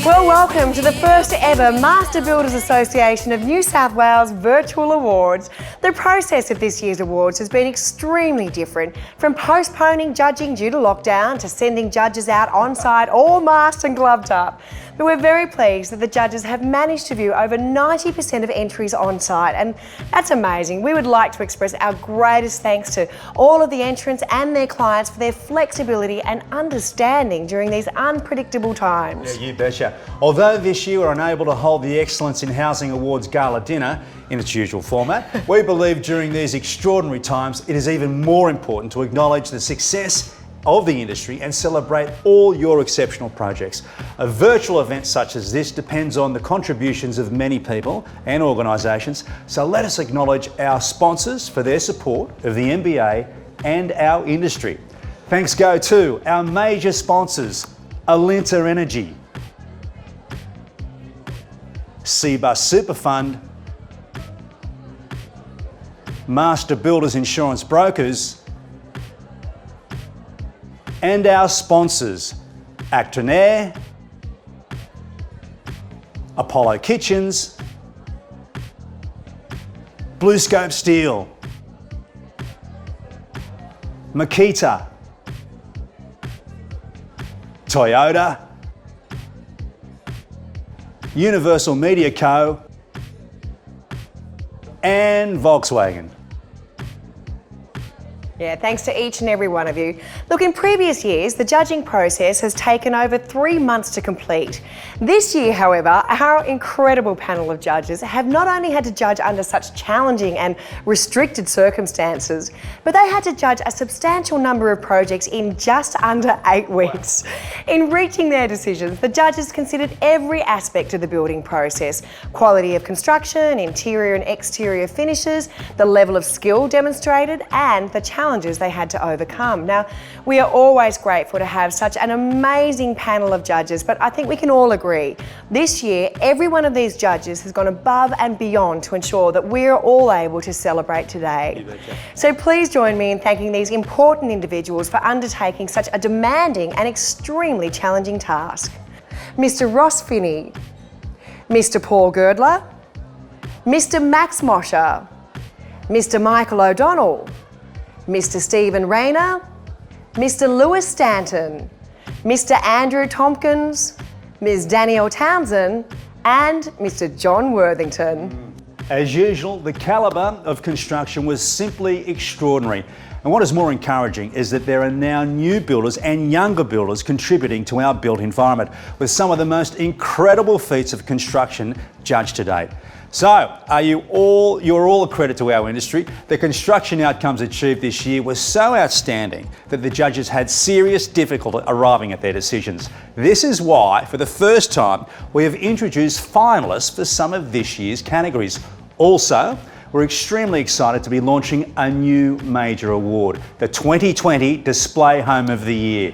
Well, welcome to the first ever Master Builders Association of New South Wales Virtual Awards. The process of this year's awards has been extremely different, from postponing judging due to lockdown to sending judges out on site all masked and gloved up. But we're very pleased that the judges have managed to view over 90% of entries on site, and that's amazing. We would like to express our greatest thanks to all of the entrants and their clients for their flexibility and understanding during these unpredictable times. Yeah, you betcha. Although this year we're unable to hold the Excellence in Housing Awards Gala dinner in its usual format, we believe during these extraordinary times it is even more important to acknowledge the success of the industry and celebrate all your exceptional projects. A virtual event such as this depends on the contributions of many people and organisations, so let us acknowledge our sponsors for their support of the MBA and our industry. Thanks go to our major sponsors, Alinta Energy, Cbus Super Fund, Master Builders Insurance Brokers, and our sponsors, Actonair, Apollo Kitchens, BlueScope Steel, Makita, Toyota, Universal Media Co, and Volkswagen. Yeah, thanks to each and every one of you. Look, in previous years, the judging process has taken over 3 months to complete. This year, however, our incredible panel of judges have not only had to judge under such challenging and restricted circumstances, but they had to judge a substantial number of projects in just under 8 weeks. In reaching their decisions, the judges considered every aspect of the building process: quality of construction, interior and exterior finishes, the level of skill demonstrated, and the challenges they had to overcome. Now, we are always grateful to have such an amazing panel of judges, but I think we can all agree, this year, every one of these judges has gone above and beyond to ensure that we're all able to celebrate today. So please join me in thanking these important individuals for undertaking such a demanding and extremely challenging task. Mr. Ross Finney, Mr. Paul Girdler, Mr. Max Mosher, Mr. Michael O'Donnell, Mr. Stephen Rayner, Mr. Lewis Stanton, Mr. Andrew Tompkins, Ms. Danielle Townsend, and Mr. John Worthington. As usual, the calibre of construction was simply extraordinary. And what is more encouraging is that there are now new builders and younger builders contributing to our built environment with some of the most incredible feats of construction judged to date. So, you're all a credit to our industry. The construction outcomes achieved this year were so outstanding that the judges had serious difficulty arriving at their decisions. This is why, for the first time, we have introduced finalists for some of this year's categories. Also, we're extremely excited to be launching a new major award, the 2020 Display Home of the Year.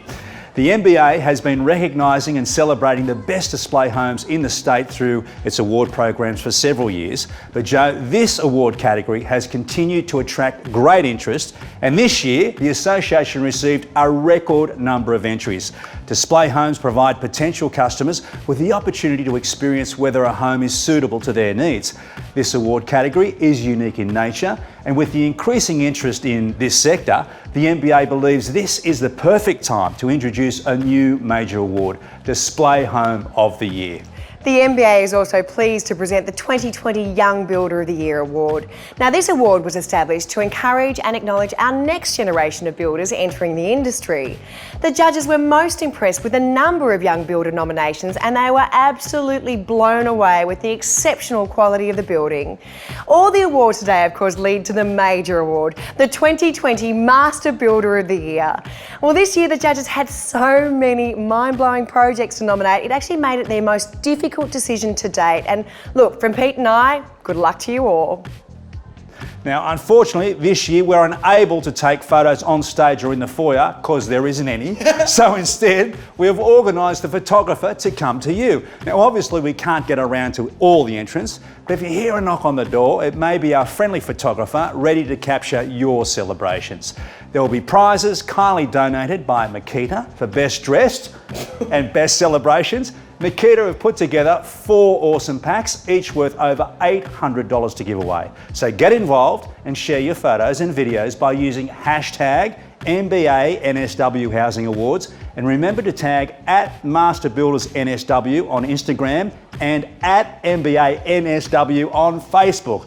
The MBA has been recognising and celebrating the best display homes in the state through its award programs for several years. But Joe, this award category has continued to attract great interest, and this year the association received a record number of entries. Display homes provide potential customers with the opportunity to experience whether a home is suitable to their needs. This award category is unique in nature, and with the increasing interest in this sector, the MBA believes this is the perfect time to introduce a new major award, Display Home of the Year. The MBA is also pleased to present the 2020 Young Builder of the Year Award. Now, this award was established to encourage and acknowledge our next generation of builders entering the industry. The judges were most impressed with the number of young builder nominations, and they were absolutely blown away with the exceptional quality of the building. All the awards today, of course, lead to the major award, the 2020 Master Builder of the Year. Well, this year the judges had so many mind-blowing projects to nominate, it actually made it their most difficult decision to date. And look, from Pete and I, good luck to you all. Now, unfortunately, this year we're unable to take photos on stage or in the foyer because there isn't any. So instead, we have organised a photographer to come to you. Now, obviously, we can't get around to all the entrants, but if you hear a knock on the door, it may be our friendly photographer ready to capture your celebrations. There will be prizes kindly donated by Makita for best dressed and best celebrations. Makita have put together 4 awesome packs, each worth over $800 to give away. So get involved and share your photos and videos by using hashtag MBA NSW Housing Awards, and remember to tag @MasterBuildersNSW on Instagram and @MBA NSW on Facebook.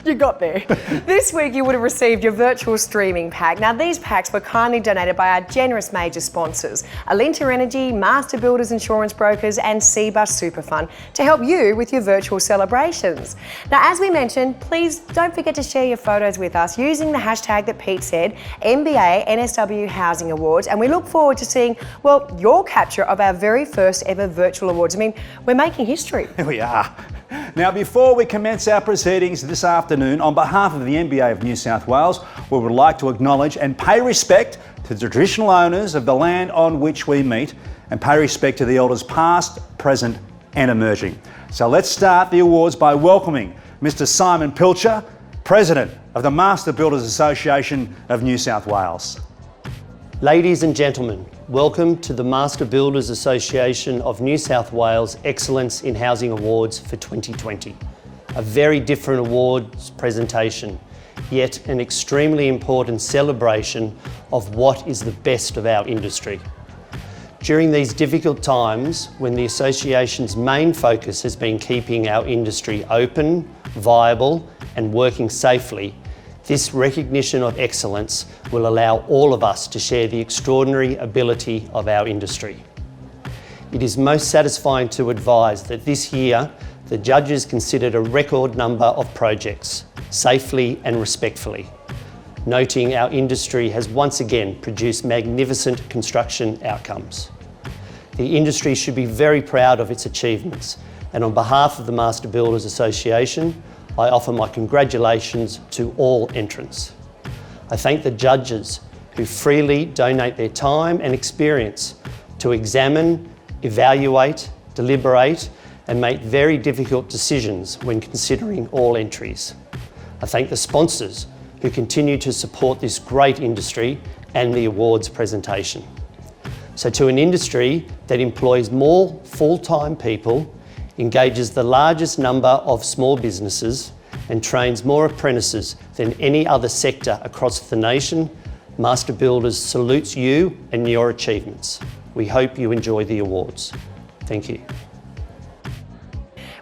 You got there. This week you would have received your virtual streaming pack. Now these packs were kindly donated by our generous major sponsors, Alinta Energy, Master Builders Insurance Brokers and Cbus Superfund to help you with your virtual celebrations. Now as we mentioned, please don't forget to share your photos with us using the hashtag that Pete said, MBA NSW Housing Awards, and we look forward to seeing, well, your capture of our very first ever virtual awards. I mean, we're making history. Here we are. Now, before we commence our proceedings this afternoon, on behalf of the MBA of New South Wales, we would like to acknowledge and pay respect to the traditional owners of the land on which we meet, and pay respect to the elders past, present and emerging. So let's start the awards by welcoming Mr. Simon Pilcher, President of the Master Builders Association of New South Wales. Ladies and gentlemen, welcome to the Master Builders Association of New South Wales Excellence in Housing Awards for 2020. A very different awards presentation, yet an extremely important celebration of what is the best of our industry. During these difficult times, when the association's main focus has been keeping our industry open, viable and working safely, this recognition of excellence will allow all of us to share the extraordinary ability of our industry. It is most satisfying to advise that this year, the judges considered a record number of projects, safely and respectfully, noting our industry has once again produced magnificent construction outcomes. The industry should be very proud of its achievements, and on behalf of the Master Builders Association, I offer my congratulations to all entrants. I thank the judges who freely donate their time and experience to examine, evaluate, deliberate and make very difficult decisions when considering all entries. I thank the sponsors who continue to support this great industry and the awards presentation. So to an industry that employs more full-time people, engages the largest number of small businesses and trains more apprentices than any other sector across the nation, Master Builders salutes you and your achievements. We hope you enjoy the awards. Thank you.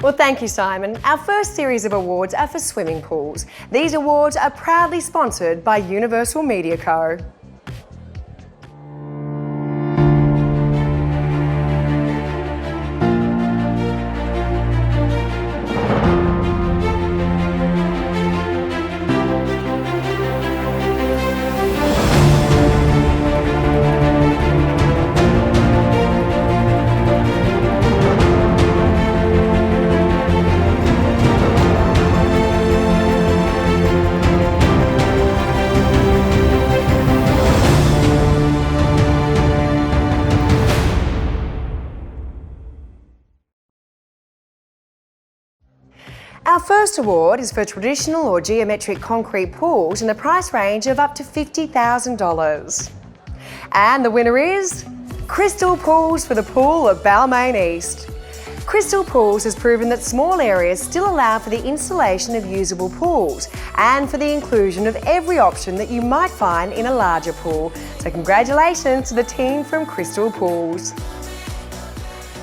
Well, thank you, Simon. Our first series of awards are for swimming pools. These awards are proudly sponsored by Universal Media Co. Our first award is for traditional or geometric concrete pools in the price range of up to $50,000. And the winner is Crystal Pools for the pool at Balmain East. Crystal Pools has proven that small areas still allow for the installation of usable pools and for the inclusion of every option that you might find in a larger pool. So congratulations to the team from Crystal Pools.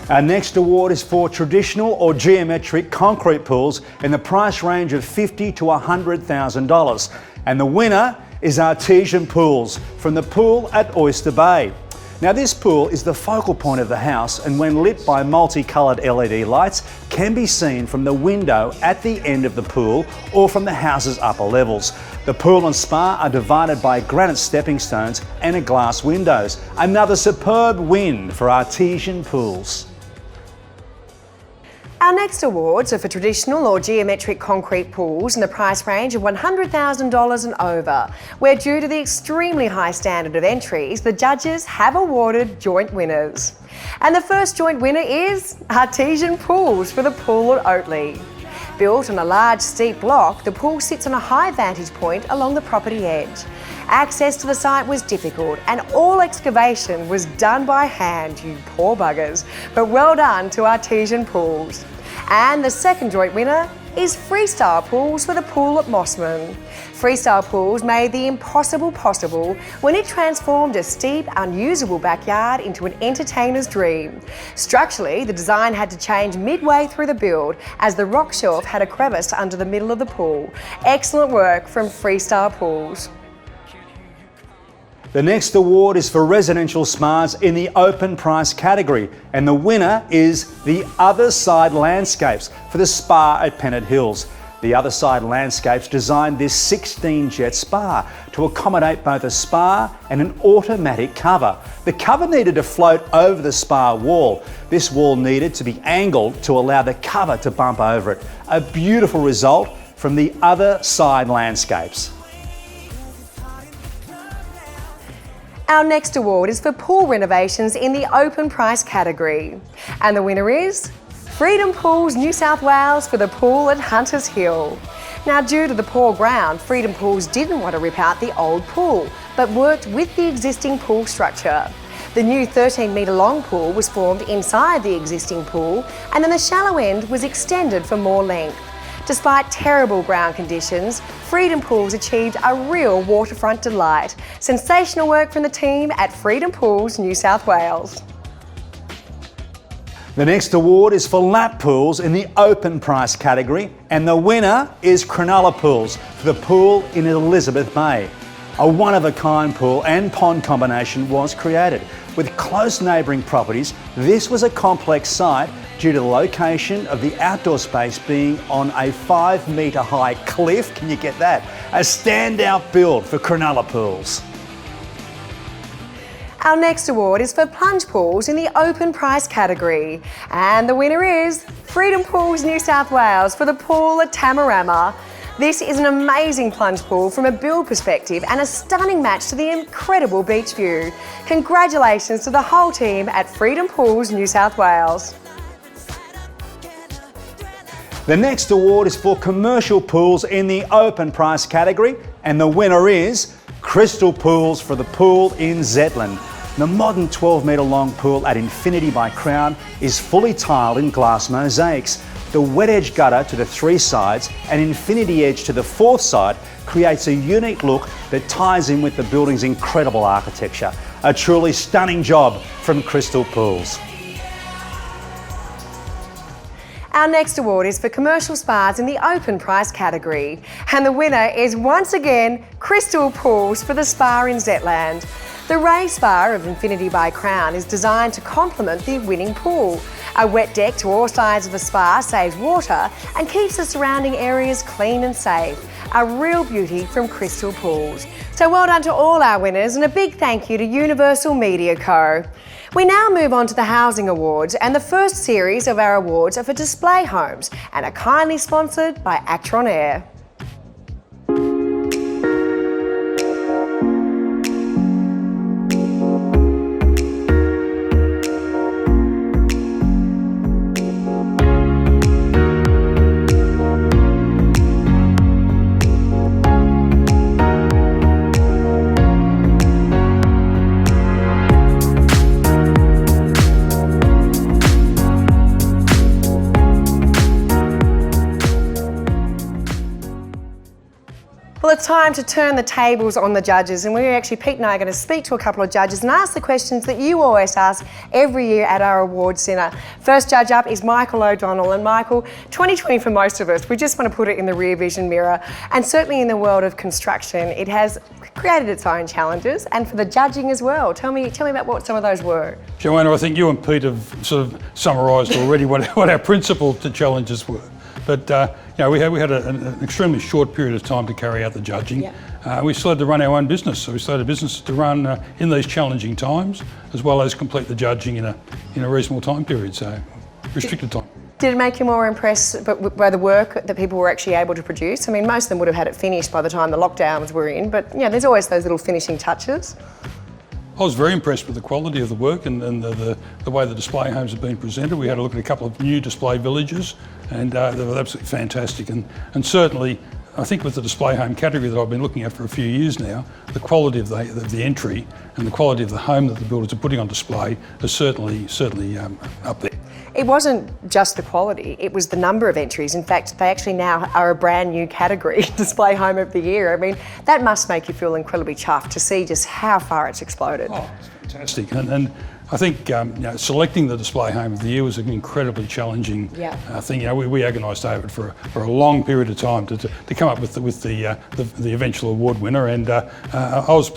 Our next award is for traditional or geometric concrete pools in the price range of $50,000 to $100,000. And the winner is Artesian Pools from the pool at Oyster Bay. Now this pool is the focal point of the house, and when lit by multicoloured LED lights can be seen from the window at the end of the pool or from the house's upper levels. The pool and spa are divided by granite stepping stones and glass windows. Another superb win for Artesian Pools. Our next awards are for traditional or geometric concrete pools in the price range of $100,000 and over, where due to the extremely high standard of entries, the judges have awarded joint winners. And the first joint winner is Artesian Pools for the pool at Oatley. Built on a large steep block, the pool sits on a high vantage point along the property edge. Access to the site was difficult and all excavation was done by hand, you poor buggers. But well done to Artesian Pools. And the second joint winner is Freestyle Pools for the pool at Mossman. Freestyle Pools made the impossible possible when it transformed a steep, unusable backyard into an entertainer's dream. Structurally, the design had to change midway through the build as the rock shelf had a crevice under the middle of the pool. Excellent work from Freestyle Pools. The next award is for residential spas in the open price category, and the winner is The Other Side Landscapes for the spa at Pennant Hills. The Other Side Landscapes designed this 16-jet spa to accommodate both a spa and an automatic cover. The cover needed to float over the spa wall. This wall needed to be angled to allow the cover to bump over it. A beautiful result from The Other Side Landscapes. Our next award is for pool renovations in the open price category. And the winner is Freedom Pools New South Wales for the pool at Hunters Hill. Now, due to the poor ground, Freedom Pools didn't want to rip out the old pool, but worked with the existing pool structure. The new 13-metre long pool was formed inside the existing pool, and then the shallow end was extended for more length. Despite terrible ground conditions, Freedom Pools achieved a real waterfront delight. Sensational work from the team at Freedom Pools New South Wales. The next award is for lap pools in the open price category, and the winner is Cronulla Pools for the pool in Elizabeth Bay. A one-of-a-kind pool and pond combination was created. With close neighbouring properties, this was a complex site due to the location of the outdoor space being on a 5-metre high cliff. Can you get that? A standout build for Cronulla Pools. Our next award is for plunge pools in the open price category. And the winner is Freedom Pools New South Wales for the pool at Tamarama. This is an amazing plunge pool from a build perspective and a stunning match to the incredible beach view. Congratulations to the whole team at Freedom Pools New South Wales. The next award is for commercial pools in the open price category, and the winner is Crystal Pools for the pool in Zetland. The modern 12-metre long pool at Infinity by Crown is fully tiled in glass mosaics. The wet edge gutter to the 3 sides and infinity edge to the 4th side creates a unique look that ties in with the building's incredible architecture. A truly stunning job from Crystal Pools. Our next award is for commercial spas in the open price category. And the winner is once again Crystal Pools for the spa in Zetland. The Ray Spa of Infinity by Crown is designed to complement the winning pool. A wet deck to all sides of the spa saves water and keeps the surrounding areas clean and safe. A real beauty from Crystal Pools. So well done to all our winners and a big thank you to Universal Media Co. We now move on to the Housing Awards, and the first series of our awards are for display homes and are kindly sponsored by Actron Air. Well, it's time to turn the tables on the judges, and Pete and I are going to speak to a couple of judges and ask the questions that you always ask every year at our awards centre. First judge up is Michael O'Donnell, and Michael, 2020 for most of us, we just want to put it in the rear vision mirror, and certainly in the world of construction, it has created its own challenges, and for the judging as well. Tell me about what some of those were. Joanna, I think you and Pete have sort of summarised already what our principal challenges were. But we had an extremely short period of time to carry out the judging. Yeah. We still had to run our own business, so we still had a business to run in these challenging times, as well as complete the judging in a reasonable time period, so restricted time. Did it make you more impressed by the work that people were actually able to produce? I mean, most of them would have had it finished by the time the lockdowns were in, but there's always those little finishing touches. I was very impressed with the quality of the work and the way the display homes have been presented. We had a look at a couple of new display villages, and they were absolutely fantastic. And certainly I think with the display home category that I've been looking at for a few years now, the quality of the entry and the quality of the home that the builders are putting on display is certainly up there. It wasn't just the quality, it was the number of entries. In fact, they actually now are a brand new category, Display Home of the Year. I mean, that must make you feel incredibly chuffed to see just how far it's exploded. Oh, it's fantastic. And I think selecting the Display Home of the Year was an incredibly challenging thing. We agonised over it for a long period of time to come up with the eventual award winner, and I was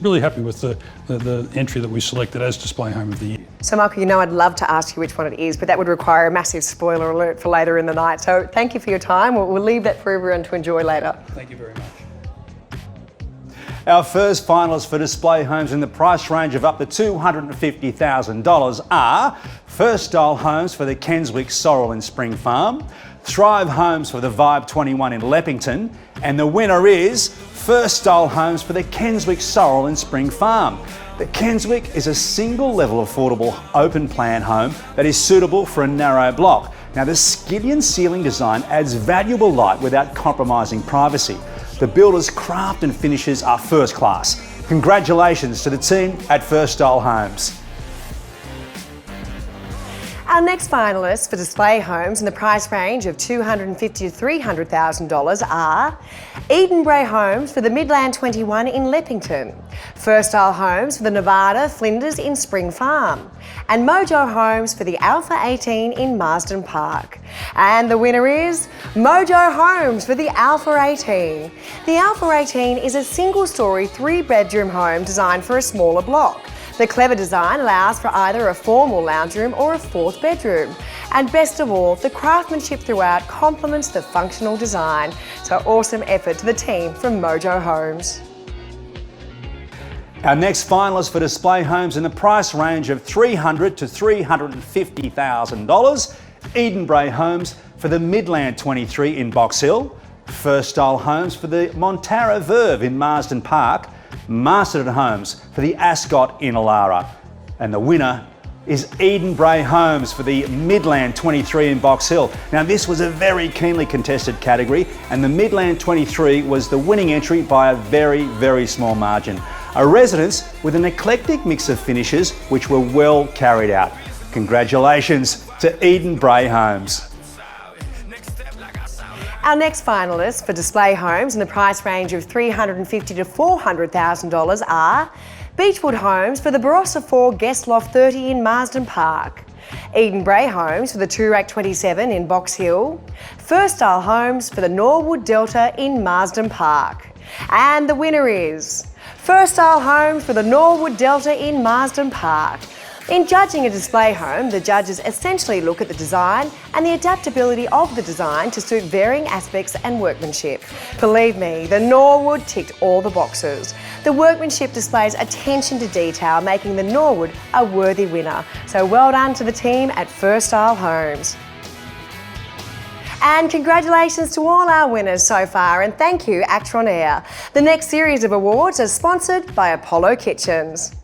really happy with the entry that we selected as Display Home of the Year. So Michael, you know I'd love to ask you which one it is, but that would require a massive spoiler alert for later in the night. So thank you for your time. We'll leave that for everyone to enjoy later. Thank you very much. Our first finalists for display homes in the price range of up to $250,000 are First Style Homes for the Keswick Sorrel in Spring Farm, Thrive Homes for the Vibe 21 in Leppington, and the winner is First Style Homes for the Keswick Sorrel in Spring Farm. The Keswick is a single-level affordable open-plan home that is suitable for a narrow block. Now, the Skillion ceiling design adds valuable light without compromising privacy. The builder's craft and finishes are first class. Congratulations to the team at First Style Homes. Our next finalists for display homes in the price range of $250,000 to $300,000 are Edenbrae Homes for the Midland 21 in Leppington, First Style Homes for the Nevada Flinders in Spring Farm, and Mojo Homes for the Alpha 18 in Marsden Park. And the winner is Mojo Homes for the Alpha 18. The Alpha 18 is a single-storey, 3-bedroom home designed for a smaller block. The clever design allows for either a formal lounge room or a 4th bedroom. And best of all, the craftsmanship throughout complements the functional design. So awesome effort to the team from Mojo Homes. Our next finalists for display homes in the price range of $300,000 to $350,000, Edenbrae Homes for the Midland 23 in Box Hill, First Style Homes for the Montara Verve in Marsden Park, Mastered Homes for the Ascot in Alara. And the winner is Edenbrae Homes for the Midland 23 in Box Hill. Now, this was a very keenly contested category, and the Midland 23 was the winning entry by a very, very small margin. A residence with an eclectic mix of finishes which were well carried out. Congratulations to Edenbrae Homes. Our next finalists for display homes in the price range of $350,000 to $400,000 are Beechwood Homes for the Barossa 4 Guest Loft 30 in Marsden Park, Edenbrae Homes for the Toorak 27 in Box Hill, First Style Homes for the Norwood Delta in Marsden Park. And the winner is First Style Homes for the Norwood Delta in Marsden Park. In judging a display home, the judges essentially look at the design and the adaptability of the design to suit varying aspects and workmanship. Believe me, the Norwood ticked all the boxes. The workmanship displays attention to detail, making the Norwood a worthy winner. So well done to the team at First Style Homes. And congratulations to all our winners so far, and thank you, Actron Air. The next series of awards are sponsored by Apollo Kitchens.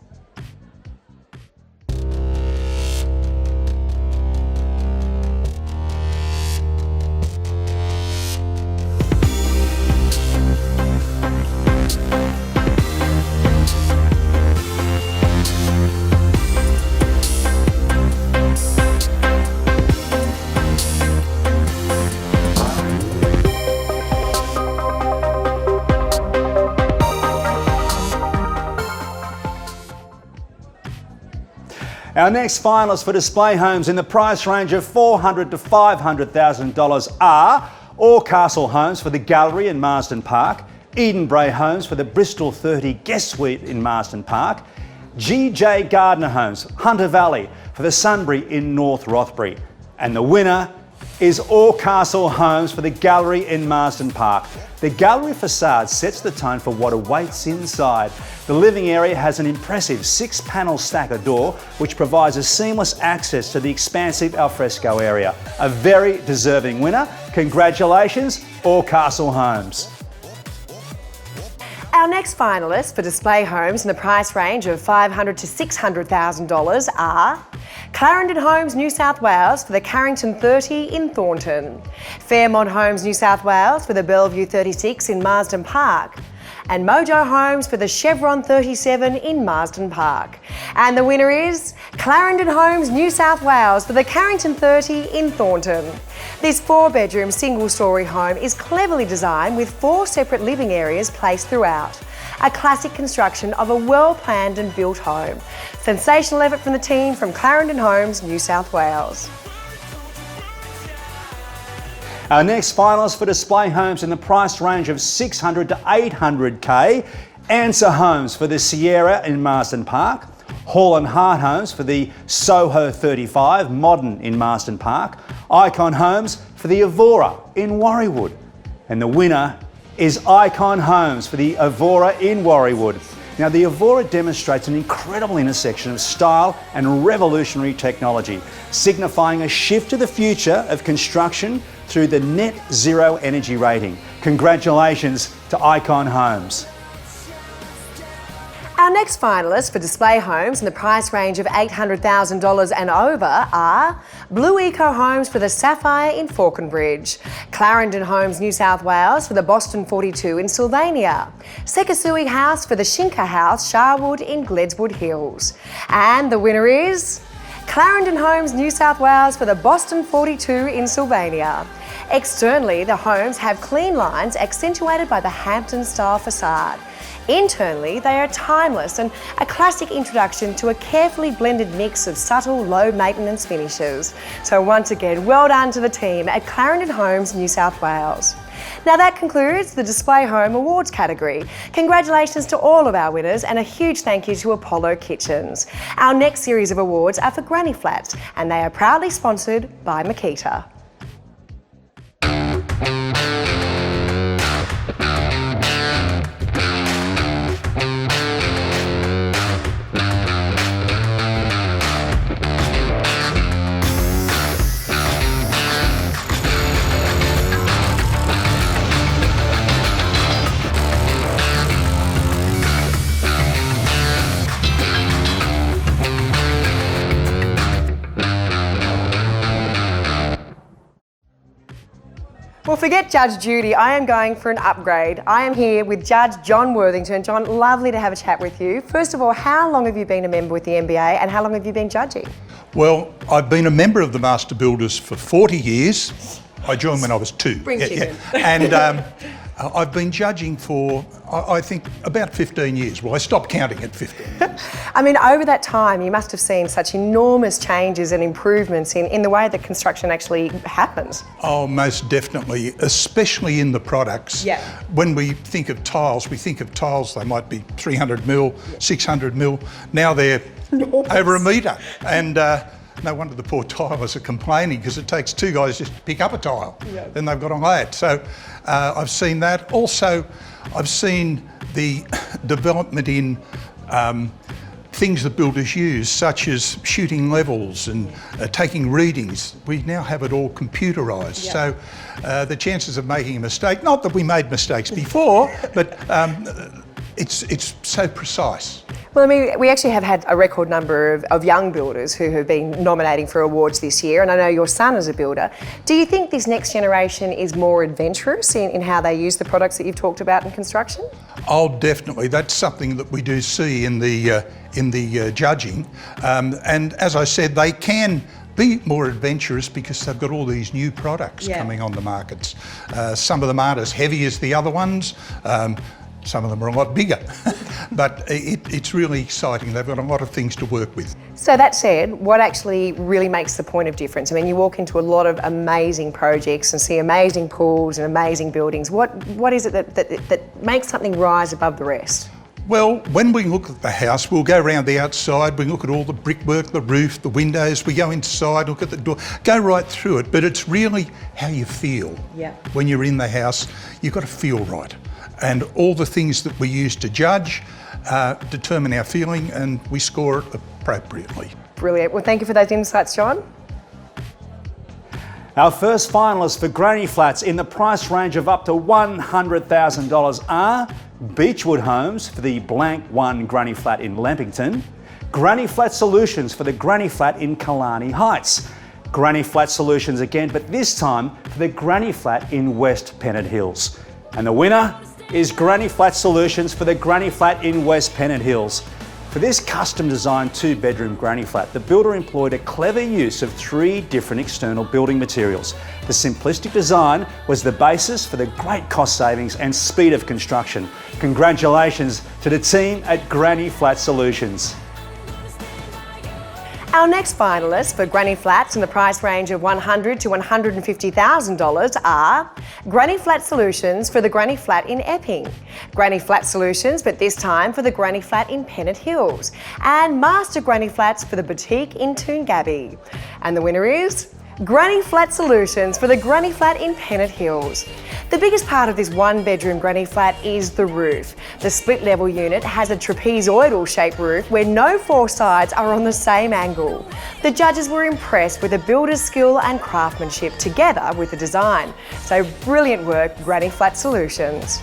Our next finalists for display homes in the price range of $400,000 to $500,000 are Orcastle Homes for the Gallery in Marsden Park, Edenbrae Homes for the Bristol 30 Guest Suite in Marsden Park, G.J. Gardner Homes, Hunter Valley for the Sunbury in North Rothbury. And the winner is Orcastle Homes for the Gallery in Marsden Park. The gallery facade sets the tone for what awaits inside. The living area has an impressive 6-panel stacker door which provides a seamless access to the expansive alfresco area. A very deserving winner. Congratulations, Orcastle Homes. Our next finalists for display homes in the price range of $500,000 to $600,000 are Clarendon Homes New South Wales for the Carrington 30 in Thornton, Fairmont Homes New South Wales for the Bellevue 36 in Marsden Park, and Mojo Homes for the Chevron 37 in Marsden Park. And the winner is Clarendon Homes New South Wales for the Carrington 30 in Thornton. This 4-bedroom single-storey home is cleverly designed with 4 separate living areas placed throughout. A classic construction of a well-planned and built home. Sensational effort from the team from Clarendon Homes New South Wales. Our next finalists for display homes in the price range of $600,000 to $800,000, Answer Homes for the Sierra in Marsden Park, Hall and Hart Homes for the Soho 35, Modern in Marsden Park, Icon Homes for the Evora in Warriewood. And the winner is Icon Homes for the Evora in Warriewood. Now, the Evora demonstrates an incredible intersection of style and revolutionary technology, signifying a shift to the future of construction through the net zero energy rating. Congratulations to Icon Homes. Our next finalists for display homes in the price range of $800,000 and over are Blue Eco Homes for the Sapphire in Falconbridge, Clarendon Homes New South Wales for the Boston 42 in Sylvania, Sekasui House for the Shinka House Sharwood in Gledswood Hills. And the winner is Clarendon Homes New South Wales for the Boston 42 in Sylvania. Externally, the homes have clean lines accentuated by the Hampton-style facade. Internally, they are timeless and a classic introduction to a carefully blended mix of subtle, low-maintenance finishes. So once again, well done to the team at Clarendon Homes New South Wales. Now that concludes the Display Home Awards category. Congratulations to all of our winners and a huge thank you to Apollo Kitchens. Our next series of awards are for Granny Flats and they are proudly sponsored by Makita. Well, forget Judge Judy, I am going for an upgrade. I am here with Judge John Worthington. John, lovely to have a chat with you. First of all, how long have you been a member with the MBA and how long have you been judging? Well, I've been a member of the Master Builders for 40 years. I joined when I was 2. Bring chicken. And I've been judging for, I think, about 15 years. Well, I stopped counting at 15. I mean, over that time, you must have seen such enormous changes and improvements in the way that construction actually happens. Oh, most definitely, especially in the products. Yeah. When we think of tiles, they might be 300 mil, 600 mil. Now they're over a metre. And no wonder the poor tilers are complaining because it takes 2 guys just to pick up a tile. Yeah. Then they've got to lay it. So I've seen that. Also, I've seen the development in things that builders use, such as shooting levels and taking readings. We now have it all computerised. Yeah. So the chances of making a mistake, not that we made mistakes before, but it's so precise. Well, I mean, we actually have had a record number of young builders who have been nominating for awards this year, and I know your son is a builder. Do you think this next generation is more adventurous in how they use the products that you've talked about in construction? Oh, definitely. That's something that we do see in the judging. And as I said, they can be more adventurous because they've got all these new products coming on the markets. Some of them aren't as heavy as the other ones. Some of them are a lot bigger, but it's really exciting. They've got a lot of things to work with. So that said, what actually really makes the point of difference? I mean, you walk into a lot of amazing projects and see amazing pools and amazing buildings. What is it that makes something rise above the rest? Well, when we look at the house, we'll go around the outside, we look at all the brickwork, the roof, the windows, we go inside, look at the door, go right through it, but it's really how you feel. Yeah. When you're in the house, you've got to feel right. And all the things that we use to judge determine our feeling and we score it appropriately. Brilliant. Well, thank you for those insights, John. Our first finalists for Granny Flats in the price range of up to $100,000 are Beechwood Homes for the Blank One Granny Flat in Lampington, Granny Flat Solutions for the Granny Flat in Killarney Heights, Granny Flat Solutions again, but this time for the Granny Flat in West Pennant Hills. And the winner is Granny Flat Solutions for the Granny Flat in West Pennant Hills. For this custom designed 2-bedroom granny flat, the builder employed a clever use of 3 different external building materials. The simplistic design was the basis for the great cost savings and speed of construction. Congratulations to the team at Granny Flat Solutions. Our next finalists for granny flats in the price range of $100,000 to $150,000 are Granny Flat Solutions for the Granny Flat in Epping, Granny Flat Solutions but this time for the Granny Flat in Pennant Hills, and Master Granny Flats for the Boutique in Toongabbie. And the winner is Granny Flat Solutions for the Granny Flat in Pennant Hills. The biggest part of this 1-bedroom granny flat is the roof. The split-level unit has a trapezoidal-shaped roof where no 4 sides are on the same angle. The judges were impressed with the builder's skill and craftsmanship together with the design. So brilliant work, Granny Flat Solutions.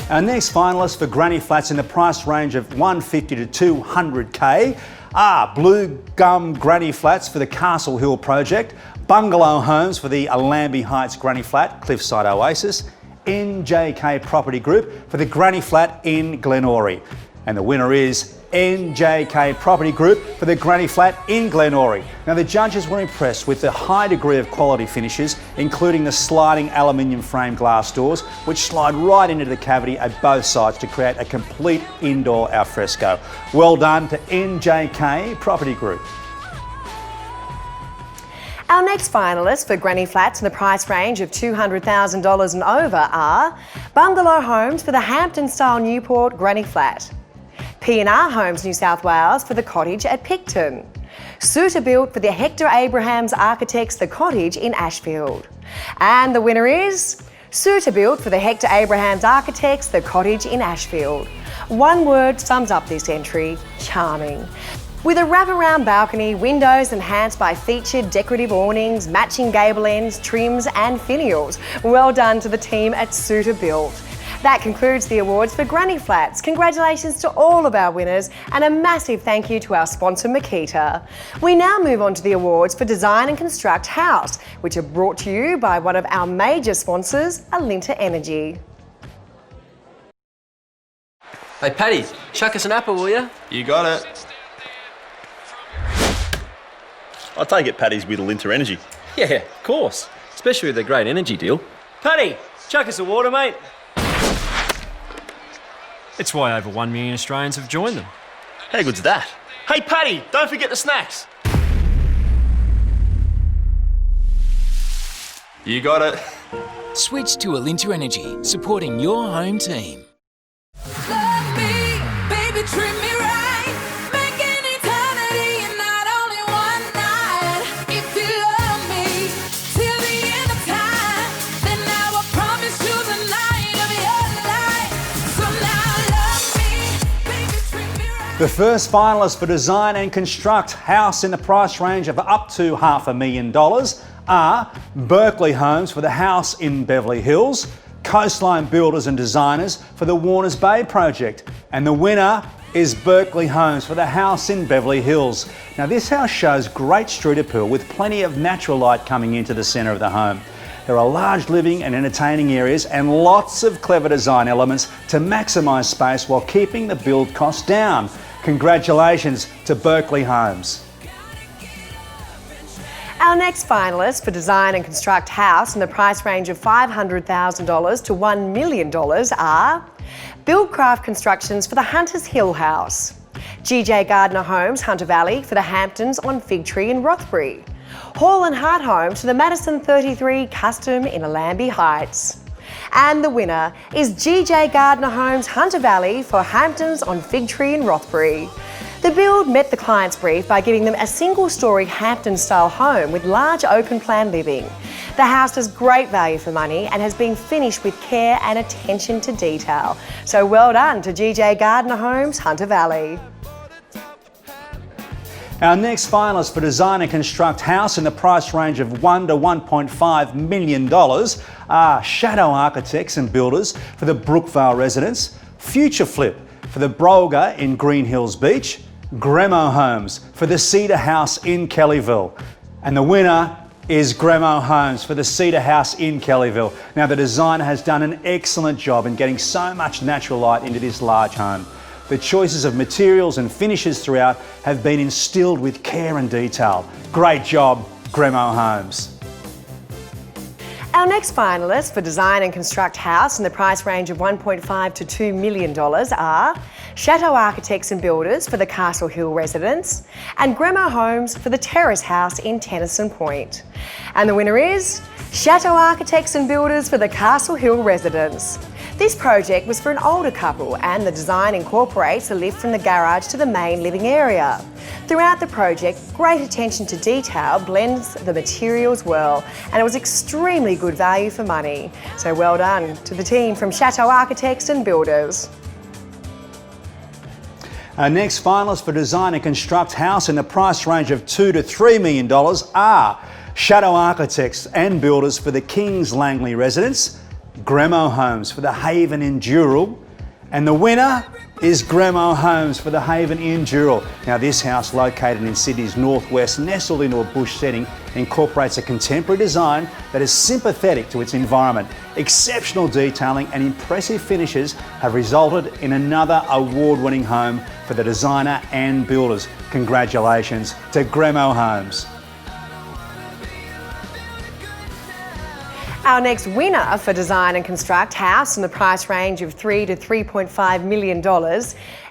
Our next finalists for granny flats in the price range of $150,000 to $200,000 are Blue Gum Granny Flats for the Castle Hill project, Bungalow Homes for the Allambie Heights Granny Flat, Cliffside Oasis, NJK Property Group for the Granny Flat in Glenorrey. And the winner is NJK Property Group for the Granny Flat in Glenorrey. Now the judges were impressed with the high degree of quality finishes, including the sliding aluminium frame glass doors, which slide right into the cavity at both sides to create a complete indoor alfresco. Well done to NJK Property Group. Our next finalists for granny flats in the price range of $200,000 and over are Bungalow Homes for the Hampton-style Newport Granny Flat, P&R Homes New South Wales for the Cottage at Picton, Suter Built for the Hector Abrahams Architects The Cottage in Ashfield. And the winner is Suter Built for the Hector Abrahams Architects The Cottage in Ashfield. One word sums up this entry: charming. With a wraparound balcony, windows enhanced by featured decorative awnings, matching gable ends, trims and finials. Well done to the team at Suter Built. That concludes the awards for Granny Flats. Congratulations to all of our winners and a massive thank you to our sponsor Makita. We now move on to the awards for Design and Construct House, which are brought to you by one of our major sponsors, Alinta Energy. Hey Paddy, chuck us an apple, will you? You got it. I'll take it Paddy's with Alinta Energy. Yeah, of course. Especially with their great energy deal. Paddy, chuck us a water, mate. It's why over 1 million Australians have joined them. How good's that? Hey Paddy, don't forget the snacks. You got it. Switch to Alinta Energy, supporting your home team. Love me, baby, treat me right. Make an eternity and not only one night. If you love me till the end of time, then I will promise you the night of your life. So now love me, baby, treat me right. The first finalists for Design and Construct House in the price range of up to $500,000 are Berkeley Homes for the house in Beverly Hills, Coastline Builders and Designers for the Warners Bay project, and the winner is Berkeley Homes for the house in Beverly Hills. Now this house shows great street appeal with plenty of natural light coming into the centre of the home. There are large living and entertaining areas and lots of clever design elements to maximise space while keeping the build cost down. Congratulations to Berkeley Homes. Our next finalists for Design and Construct House in the price range of $500,000 to $1 million are Buildcraft Constructions for the Hunters Hill House, GJ Gardner Homes Hunter Valley for the Hamptons on Fig Tree in Rothbury, Hall and Hart Homes for the Madison 33 Custom in Allambie Heights. And the winner is GJ Gardner Homes Hunter Valley for Hamptons on Fig Tree in Rothbury. The build met the client's brief by giving them a single-storey Hampton-style home with large open-plan living. The house has great value for money and has been finished with care and attention to detail. So well done to GJ Gardner Homes, Hunter Valley. Our next finalists for Design and Construct House in the price range of $1 to $1.5 million are Shadow Architects and Builders for the Brookvale residence, Future Flip for the Brolga in Green Hills Beach, Gremo Homes for the Cedar House in Kellyville. And the winner is Gremo Homes for the Cedar House in Kellyville. Now, the designer has done an excellent job in getting so much natural light into this large home. The choices of materials and finishes throughout have been instilled with care and detail. Great job, Gremo Homes. Our next finalists for Design and Construct House in the price range of $1.5 to $2 million are Chateau Architects and Builders for the Castle Hill residence and Gremo Homes for the Terrace House in Tennyson Point. And the winner is Chateau Architects and Builders for the Castle Hill residence. This project was for an older couple and the design incorporates a lift from the garage to the main living area. Throughout the project, great attention to detail blends the materials well and it was extremely good value for money. So well done to the team from Chateau Architects and Builders. Our next finalists for Design and Construct House in the price range of $2 to $3 million are Shadow Architects and Builders for the Kings Langley residence, Gremo Homes for the Haven in Dural, and the winner is Gremo Homes for the Haven in Dural. Now, this house, located in Sydney's northwest, nestled into a bush setting, incorporates a contemporary design that is sympathetic to its environment. Exceptional detailing and impressive finishes have resulted in another award-winning home for the designer and builders. Congratulations to Gremo Homes. Our next winner for Design and Construct House in the price range of $3 to $3.5 million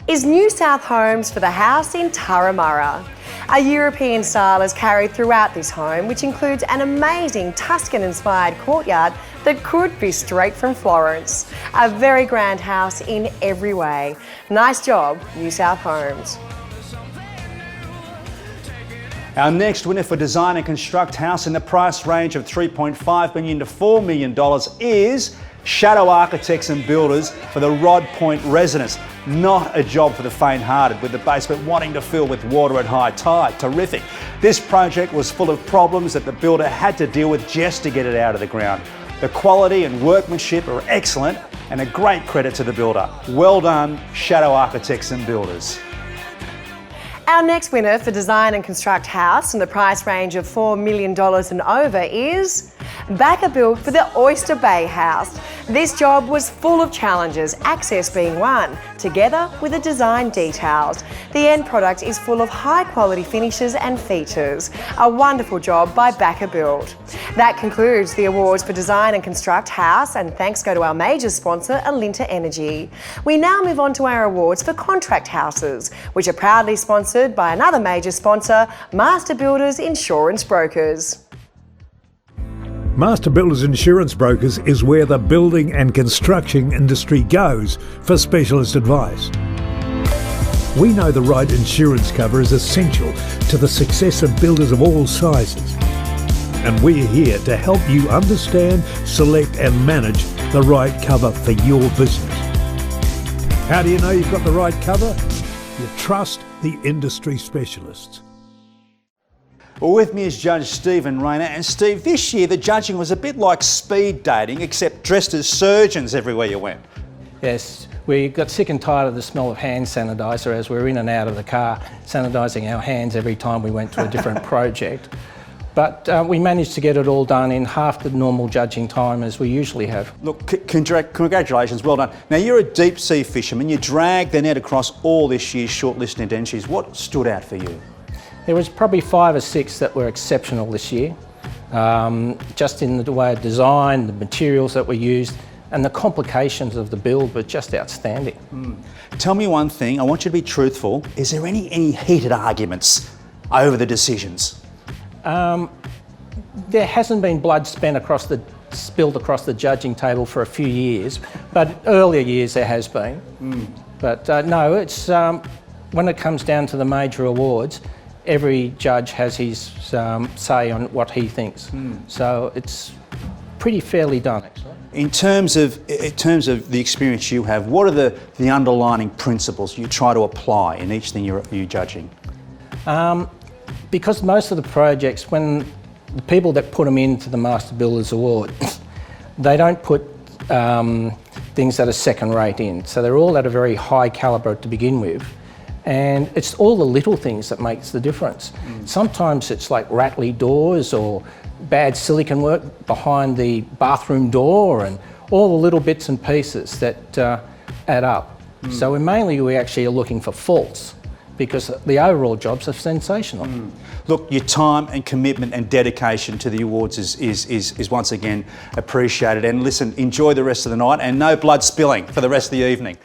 is New South Homes for the house in Turramurra. A European style is carried throughout this home, which includes an amazing Tuscan-inspired courtyard that could be straight from Florence. A very grand house in every way. Nice job, New South Homes. Our next winner for Design and Construct House in the price range of $3.5 million to $4 million is Shadow Architects and Builders for the Rod Point residence. Not a job for the faint-hearted, with the basement wanting to fill with water at high tide. Terrific. This project was full of problems that the builder had to deal with just to get it out of the ground. The quality and workmanship are excellent and a great credit to the builder. Well done, Shadow Architects and Builders. Our next winner for Design and Construct House in the price range of $4 million and over is Backer Built for the Oyster Bay House. This job was full of challenges, access being one, together with the design details. The end product is full of high quality finishes and features. A wonderful job by Backer Built. That concludes the awards for Design and Construct House, and thanks go to our major sponsor, Alinta Energy. We now move on to our awards for contract houses, which are proudly sponsored by another major sponsor, Master Builders Insurance Brokers. Master Builders Insurance Brokers is where the building and construction industry goes for specialist advice. We know the right insurance cover is essential to the success of builders of all sizes. And we're here to help you understand, select and manage the right cover for your business. How do you know you've got the right cover? You trust the industry specialists. Well, with me is Judge Stephen Rayner. And Steve, this year the judging was a bit like speed dating, except dressed as surgeons everywhere you went. Yes, we got sick and tired of the smell of hand sanitiser as we were in and out of the car, sanitising our hands every time we went to a different project. But we managed to get it all done in half the normal judging time as we usually have. Look, congratulations, well done. Now, you're a deep sea fisherman. You dragged the net across all this year's shortlisted entries. What stood out for you? There was probably 5 or 6 that were exceptional this year, just in the way of design, the materials that were used, and the complications of the build were just outstanding. Tell me one thing, I want you to be truthful. Is there any heated arguments over the decisions? There hasn't been blood spilled across the judging table for a few years, but earlier years there has been. But no, it's when it comes down to the major awards, every judge has his say on what he thinks. So it's pretty fairly done, actually. In terms of the experience you have, what are the underlying principles you try to apply in each thing you're judging? because most of the projects, when the people that put them into the Master Builders Award, they don't put things that are second rate in. So they're all at a very high calibre to begin with. And it's all the little things that makes the difference. Sometimes it's like rattly doors or bad silicon work behind the bathroom door and all the little bits and pieces that add up. So we actually are looking for faults because the overall jobs are sensational. Look, your time and commitment and dedication to the awards is once again appreciated. And listen, enjoy the rest of the night and no blood spilling for the rest of the evening.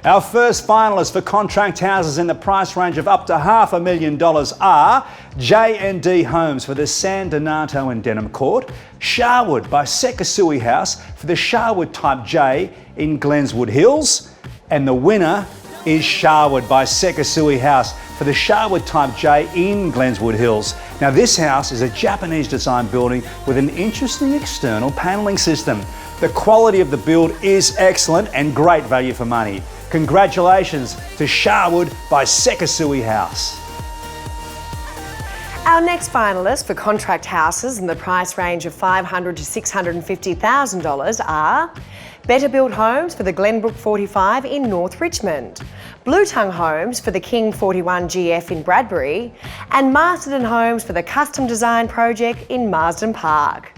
Our first finalists for contract houses in the price range of up to $500,000 are J&D Homes for the San Donato and Denham Court, Sharwood by Sekasui House for the Sharwood Type J in Glenswood Hills, and the winner is Sharwood by Sekasui House for the Sharwood Type J in Glenswood Hills. Now this house is a Japanese design building with an interesting external panelling system. The quality of the build is excellent and great value for money. Congratulations to Sharwood by Sekasui House. Our next finalists for contract houses in the price range of $500,000 to $650,000 are Better Built Homes for the Glenbrook 45 in North Richmond, Blue Tongue Homes for the King 41 GF in Bradbury, and Marsden Homes for the Custom Design Project in Marsden Park.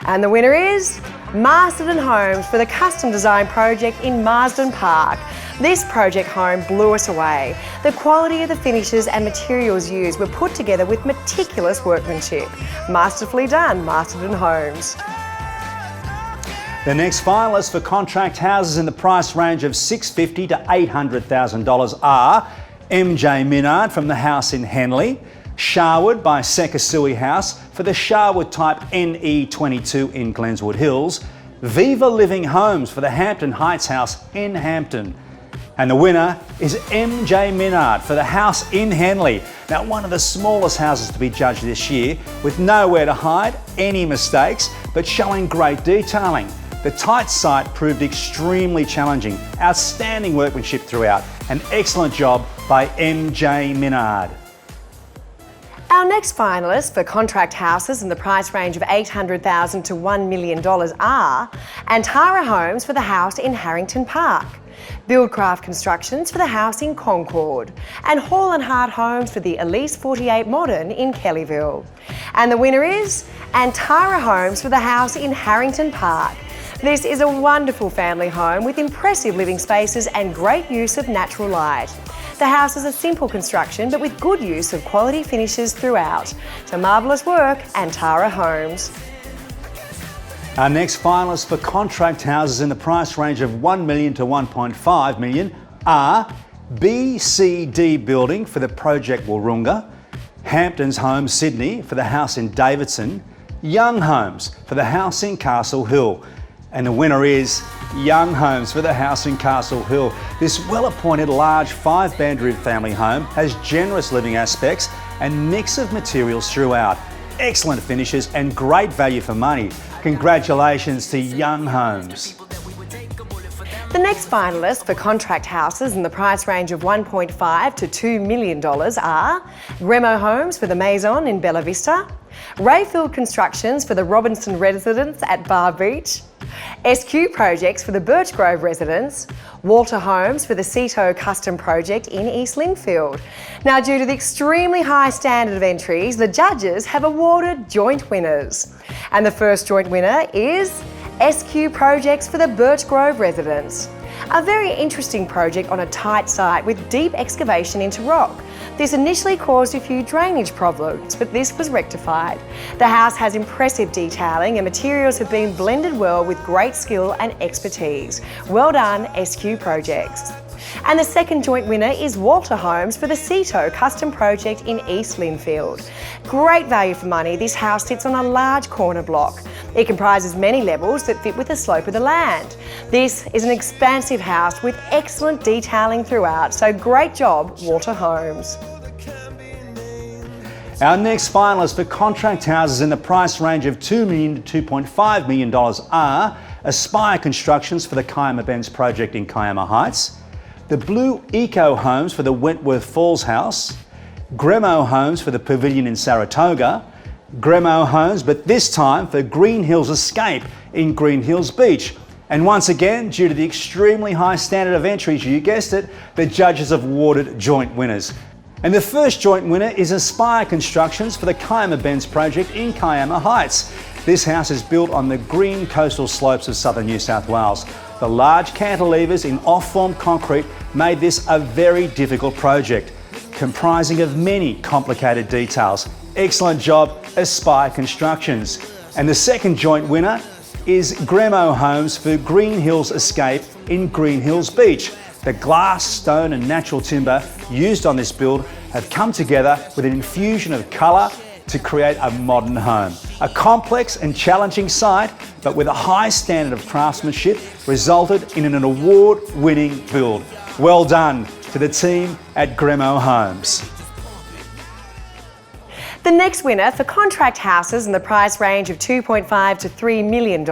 And the winner is Marsden Homes for the Custom Design Project in Marsden Park. This project home blew us away. The quality of the finishes and materials used were put together with meticulous workmanship. Masterfully done, Marsden Homes. The next finalists for contract houses in the price range of $650,000 to $800,000 are MJ Minard from the house in Henley, Sharwood by Sekasui House for the Sharwood Type NE22 in Glenswood Hills, Viva Living Homes for the Hampton Heights House in Hampton. And the winner is MJ Minard for the house in Henley. Now, one of the smallest houses to be judged this year, with nowhere to hide any mistakes, but showing great detailing. The tight site proved extremely challenging. Outstanding workmanship throughout. An excellent job by MJ Minard. Our next finalists for contract houses in the price range of $800,000 to $1 million are Antara Homes for the house in Harrington Park, Buildcraft Constructions for the house in Concord, and Hall & Hart Homes for the Elise 48 Modern in Kellyville. And the winner is Antara Homes for the house in Harrington Park. This is a wonderful family home with impressive living spaces and great use of natural light. The house is a simple construction but with good use of quality finishes throughout. So marvellous work, Antara Homes. Our next finalists for contract houses in the price range of $1 million to $1.5 million are BCD Building for the Project Wahroonga, Hamptons Homes Sydney for the house in Davidson, Young Homes for the house in Castle Hill. And the winner is Young Homes for the house in Castle Hill. This well-appointed large 5-bedroom family home has generous living aspects and mix of materials throughout. Excellent finishes and great value for money. Congratulations to Young Homes. The next finalists for contract houses in the price range of $1.5 to $2 million are Gremo Homes for the Maison in Bella Vista, Rayfield Constructions for the Robinson Residence at Bar Beach, SQ Projects for the Birch Grove Residence, Walter Homes for the Ceto Custom Project in East Lindfield. Now, due to the extremely high standard of entries, the judges have awarded joint winners. And the first joint winner is SQ Projects for the Birch Grove Residence. A very interesting project on a tight site with deep excavation into rock. This initially caused a few drainage problems, but this was rectified. The house has impressive detailing and materials have been blended well with great skill and expertise. Well done, SQ Projects. And the second joint winner is Walter Homes for the Ceto Custom Project in East Lindfield. Great value for money, this house sits on a large corner block. It comprises many levels that fit with the slope of the land. This is an expansive house with excellent detailing throughout, so great job, Walter Homes. Our next finalists for contract houses in the price range of $2 million to $2.5 million are Aspire Constructions for the Kiama Bends project in Kiama Heights, the Blue Eco Homes for the Wentworth Falls House, Gremo Homes for the Pavilion in Saratoga, Gremo Homes, but this time for Green Hills Escape in Green Hills Beach. And once again, due to the extremely high standard of entries, you guessed it, the judges have awarded joint winners. And the first joint winner is Aspire Constructions for the Kiama Bends project in Kiama Heights. This house is built on the green coastal slopes of southern New South Wales. The large cantilevers in off-form concrete made this a very difficult project, comprising of many complicated details. Excellent job, Aspire Constructions. And the second joint winner is Gremo Homes for Green Hills Escape in Green Hills Beach. The glass, stone and natural timber used on this build have come together with an infusion of colour to create a modern home. A complex and challenging site, but with a high standard of craftsmanship, resulted in an award-winning build. Well done to the team at Gremo Homes. The next winner for contract houses in the price range of $2.5 to $3 million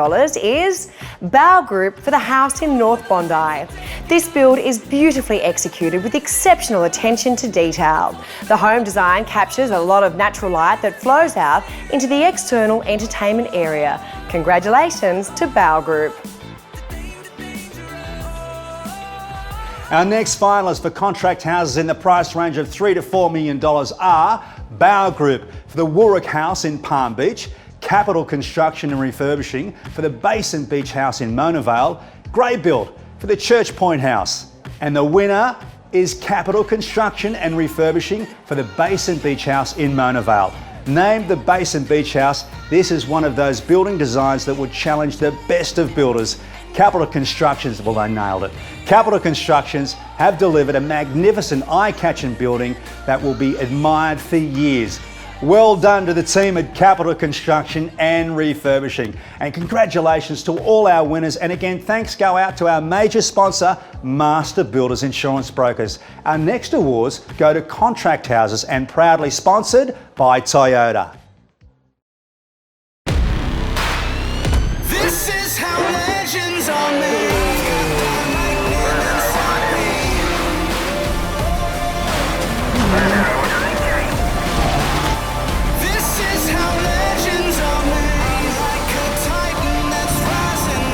is Bow Group for the house in North Bondi. This build is beautifully executed with exceptional attention to detail. The home design captures a lot of natural light that flows out into the external entertainment area. Congratulations to Bow Group. Our next finalists for contract houses in the price range of $3 to $4 million are Bow Group for the Woorrook House in Palm Beach, Capital Construction and Refurbishing for the Basin Beach House in Mona Vale, Grey Build for the Church Point House. And the winner is Capital Construction and Refurbishing for the Basin Beach House in Mona Vale. Named the Basin Beach House, this is one of those building designs that would challenge the best of builders. Capital Constructions, well, they nailed it. Capital Constructions have delivered a magnificent eye-catching building that will be admired for years. Well done to the team at Capital Construction and Refurbishing. And congratulations to all our winners. And again, thanks go out to our major sponsor, Master Builders Insurance Brokers. Our next awards go to contract houses and proudly sponsored by Toyota. This is how legends are made. This is how legends are made. Like a titan that's rising.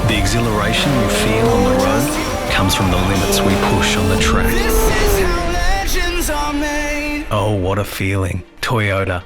The exhilaration you feel on the road comes from the limits we push on the track. This is how legends are made. Oh, what a feeling. Toyota.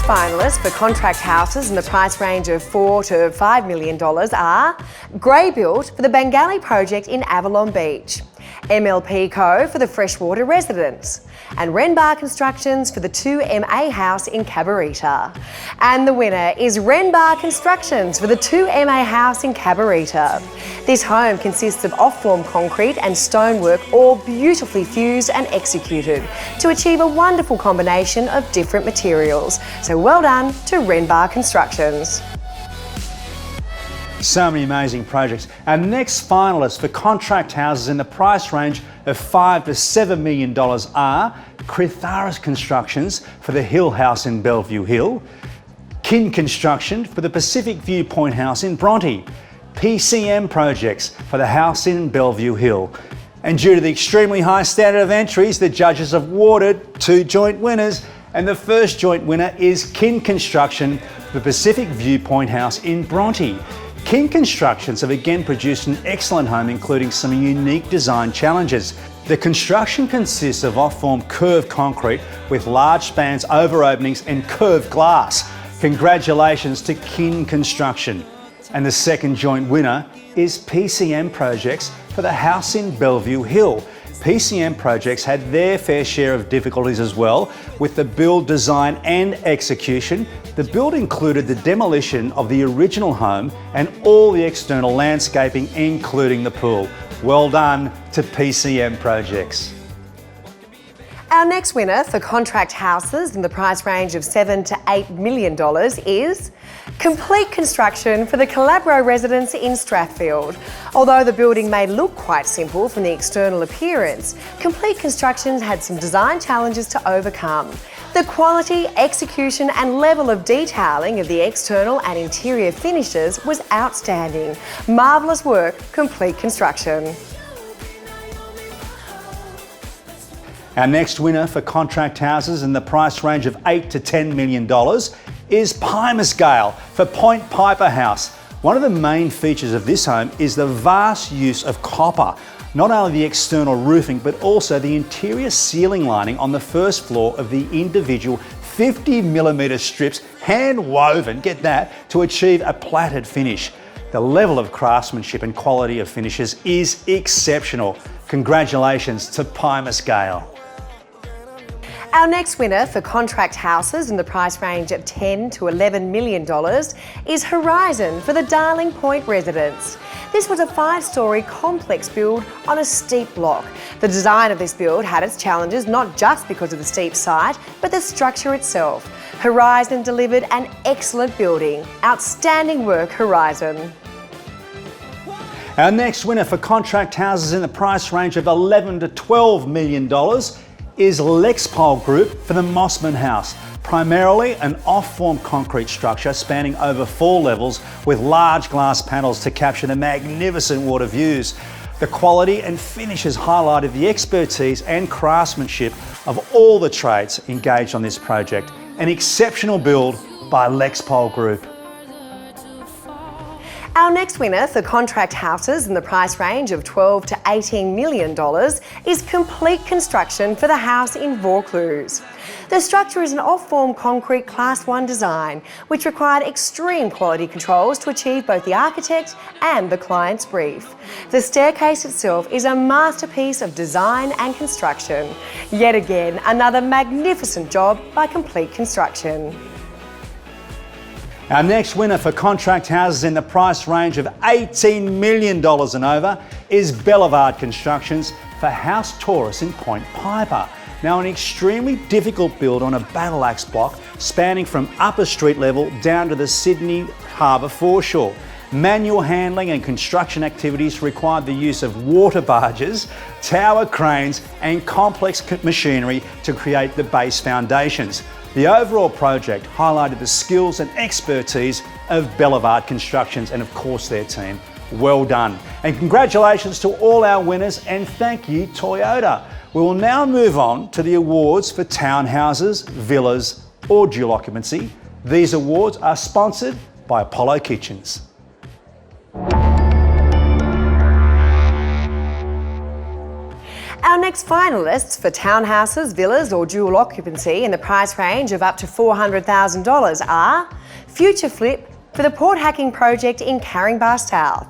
Finalists for contract houses in the price range of $4 to $5 million are Grey Build for the Bengali project in Avalon Beach, MLP Co for the Freshwater Residence, and Renbar Constructions for the 2MA house in Cabarita. And the winner is Renbar Constructions for the 2MA house in Cabarita. This home consists of off-form concrete and stonework, all beautifully fused and executed to achieve a wonderful combination of different materials. So well done to Renbar Constructions. So many amazing projects. Our next finalists for contract houses in the price range of $5 to $7 million are Critharis Constructions for the Hill House in Bellevue Hill, Kin Construction for the Pacific Viewpoint House in Bronte, PCM Projects for the house in Bellevue Hill. And due to the extremely high standard of entries, the judges have awarded 2 joint winners. And the first joint winner is Kin Construction for the Pacific Viewpoint House in Bronte. Kin Constructions have again produced an excellent home, including some unique design challenges. The construction consists of off-form curved concrete with large spans, over openings and curved glass. Congratulations to Kin Construction. And the second joint winner is PCM Projects for the house in Bellevue Hill. PCM Projects had their fair share of difficulties as well with the build, design and execution. The build included the demolition of the original home and all the external landscaping, including the pool. Well done to PCM Projects. Our next winner for contract houses in the price range of $7 to $8 million is Complete Construction for the Calabro residence in Strathfield. Although the building may look quite simple from the external appearance, Complete Construction had some design challenges to overcome. The quality, execution and level of detailing of the external and interior finishes was outstanding. Marvellous work, Complete Construction. Our next winner for contract houses in the price range of $8 to $10 million is Pymascale for Point Piper House. One of the main features of this home is the vast use of copper. Not only the external roofing, but also the interior ceiling lining on the first floor of the individual 50mm strips, hand woven, get that, to achieve a platted finish. The level of craftsmanship and quality of finishes is exceptional. Congratulations to Pymascale. Our next winner for contract houses in the price range of $10 to $11 million is Horizon for the Darling Point residence. This was a 5-storey complex build on a steep block. The design of this build had its challenges not just because of the steep site, but the structure itself. Horizon delivered an excellent building. Outstanding work, Horizon. Our next winner for contract houses in the price range of $11 to $12 million is Lexpol Group for the Mossman House. Primarily an off-form concrete structure spanning over 4 levels with large glass panels to capture the magnificent water views. The quality and finishes highlighted the expertise and craftsmanship of all the trades engaged on this project. An exceptional build by Lexpol Group. Our next winner for contract houses in the price range of $12 to $18 million is Complete Construction for the house in Vaucluse. The structure is an off-form concrete Class 1 design, which required extreme quality controls to achieve both the architect and the client's brief. The staircase itself is a masterpiece of design and construction. Yet again, another magnificent job by Complete Construction. Our next winner for contract houses in the price range of $18 million and over is Bellevard Constructions for House Taurus in Point Piper. Now, an extremely difficult build on a battle axe block spanning from upper street level down to the Sydney Harbour foreshore. Manual handling and construction activities required the use of water barges, tower cranes and complex machinery to create the base foundations. The overall project highlighted the skills and expertise of Bellevard Constructions and of course their team. Well done. And congratulations to all our winners and thank you Toyota. We will now move on to the awards for townhouses, villas or dual occupancy. These awards are sponsored by Apollo Kitchens. Our next finalists for townhouses, villas or dual occupancy in the price range of up to $400,000 are Future Flip for the Port Hacking project in Caringbah South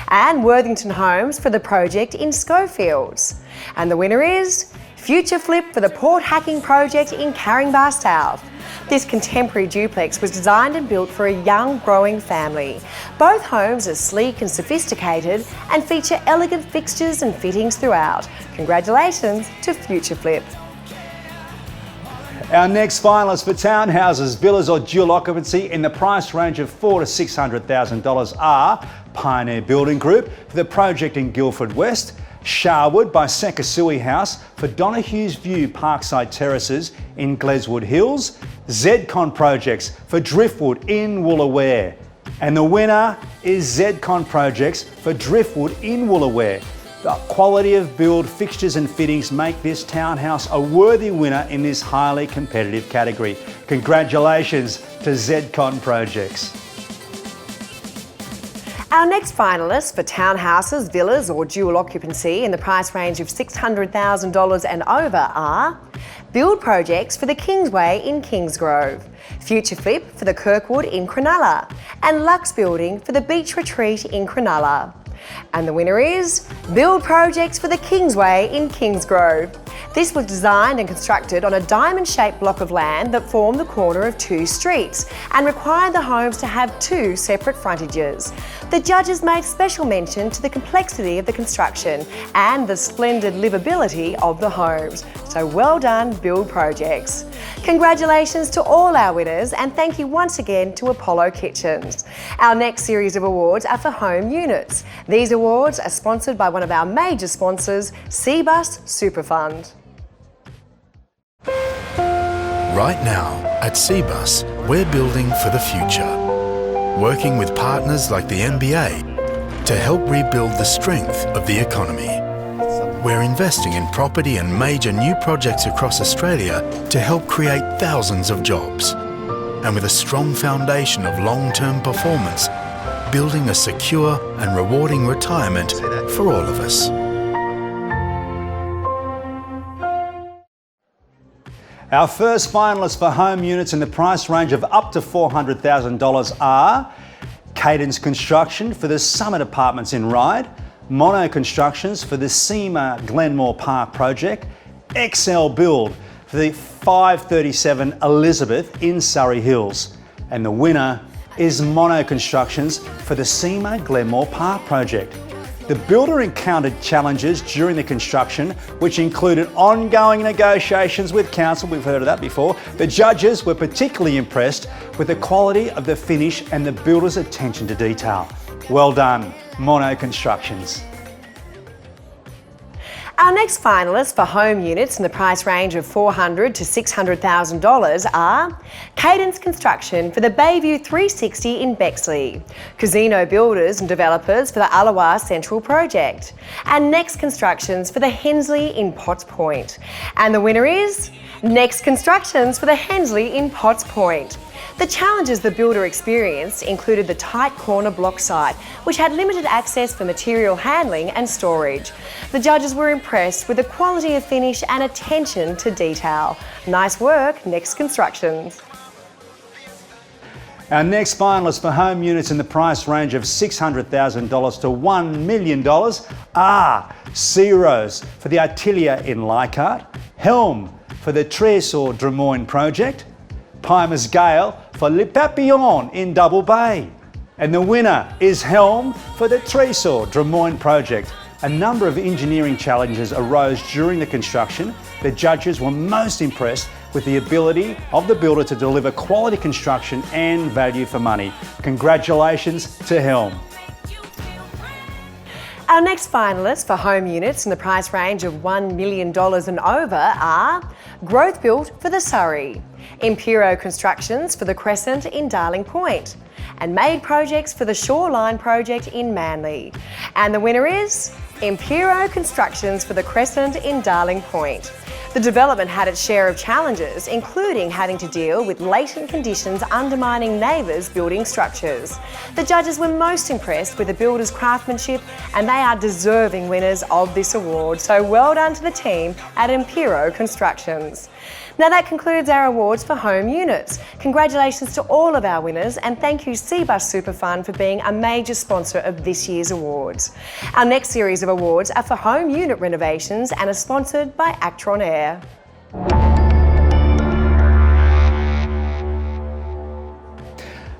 and Worthington Homes for the project in Schofields. And the winner is Future Flip for the Port Hacking project in Caringbah South. This contemporary duplex was designed and built for a young, growing family. Both homes are sleek and sophisticated and feature elegant fixtures and fittings throughout. Congratulations to Future Flip. Our next finalists for townhouses, villas or dual occupancy in the price range of $400,000 to $600,000 are Pioneer Building Group for the project in Guildford West, Sharwood by Sekasui House for Donohue's View Parkside Terraces in Gleswood Hills, Zcon Projects for Driftwood in Woolooware. And the winner is Zcon Projects for Driftwood in Woolooware. The quality of build, fixtures and fittings make this townhouse a worthy winner in this highly competitive category. Congratulations to Zcon Projects. Our next finalists for townhouses, villas or dual occupancy in the price range of $600,000 and over are Build Projects for the Kingsway in Kingsgrove, Future Flip for the Kirkwood in Cronulla, and Lux Building for the Beach Retreat in Cronulla. And the winner is Build Projects for the Kingsway in Kingsgrove. This was designed and constructed on a diamond-shaped block of land that formed the corner of two streets and required the homes to have two separate frontages. The judges made special mention to the complexity of the construction and the splendid livability of the homes. So well done, Build Projects. Congratulations to all our winners, and thank you once again to Apollo Kitchens. Our next series of awards are for home units. These awards are sponsored by one of our major sponsors, Cbus Superfund. Right now, at Cbus, we're building for the future. Working with partners like the MBA to help rebuild the strength of the economy. We're investing in property and major new projects across Australia to help create thousands of jobs. And with a strong foundation of long-term performance, building a secure and rewarding retirement for all of us. Our first finalists for home units in the price range of up to $400,000 are Cadence Construction for the Summit Apartments in Ryde, Mono Constructions for the SEMA Glenmore Park project, XL Build for the 537 Elizabeth in Surrey Hills. And the winner is Mono Constructions for the SEMA Glenmore Park project. The builder encountered challenges during the construction, which included ongoing negotiations with council. We've heard of that before. The judges were particularly impressed with the quality of the finish and the builder's attention to detail. Well done, Mono Constructions. Our next finalists for home units in the price range of $400,000 to $600,000 are Cadence Construction for the Bayview 360 in Bexley, Casino Builders and Developers for the Alawa Central project, and Next Constructions for the Hensley in Potts Point. And the winner is Next Constructions for the Hensley in Potts Point. The challenges the builder experienced included the tight corner block site, which had limited access for material handling and storage. The judges were impressed with the quality of finish and attention to detail. Nice work, Next Constructions. Our next finalists for home units in the price range of $600,000 to $1 million are Sea Rose for the Artilia in Leichhardt, Helm for the Tresor Des Moines project, Pimus Gale for Le Papillon in Double Bay. And the winner is Helm for the Tresor Des Moines project. A number of engineering challenges arose during the construction. The judges were most impressed with the ability of the builder to deliver quality construction and value for money. Congratulations to Helm. Our next finalists for home units in the price range of $1 million and over are Growth Built for the Surrey, Impero Constructions for the Crescent in Darling Point, and Made Projects for the Shoreline project in Manly. And the winner is Impero Constructions for the Crescent in Darling Point. The development had its share of challenges, including having to deal with latent conditions undermining neighbours' building structures. The judges were most impressed with the builder's craftsmanship, and they are deserving winners of this award. So well done to the team at Impero Constructions. Now that concludes our awards for home units. Congratulations to all of our winners, and thank you Cbus Superfund for being a major sponsor of this year's awards. Our next series of awards are for home unit renovations and are sponsored by Actron Air.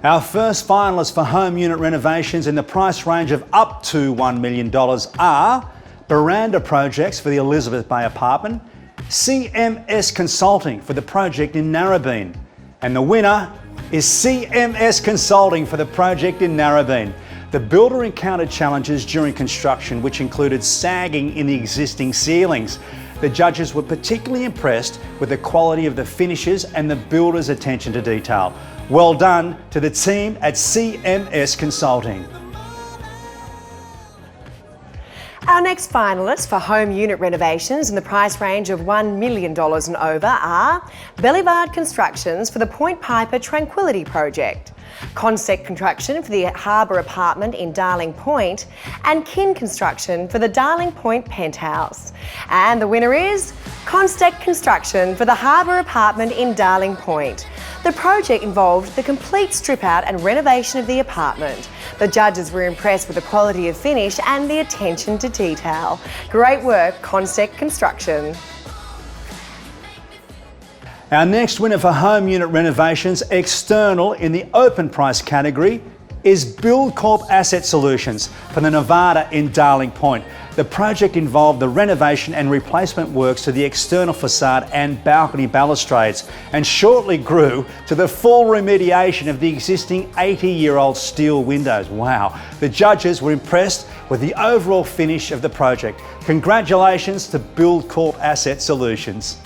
Our first finalists for home unit renovations in the price range of up to $1 million are Baranda Projects for the Elizabeth Bay apartment, CMS Consulting for the project in Narrabeen. And the winner is CMS Consulting for the project in Narrabeen. The builder encountered challenges during construction, which included sagging in the existing ceilings. The judges were particularly impressed with the quality of the finishes and the builder's attention to detail. Well done to the team at CMS Consulting. Our next finalists for home unit renovations in the price range of $1 million and over are Bellivard Constructions for the Point Piper Tranquility Project, Consec Construction for the Harbour Apartment in Darling Point, and Kin Construction for the Darling Point Penthouse. And the winner is Consec Construction for the Harbour Apartment in Darling Point. The project involved the complete strip out and renovation of the apartment. The judges were impressed with the quality of finish and the attention to detail. Great work, Consec Construction. Our next winner for home unit renovations external in the open price category is Build Corp Asset Solutions for the Nevada in Darling Point. The project involved the renovation and replacement works to the external facade and balcony balustrades and shortly grew to the full remediation of the existing 80-year-old steel windows. Wow. The judges were impressed with the overall finish of the project. Congratulations to Build Corp Asset Solutions.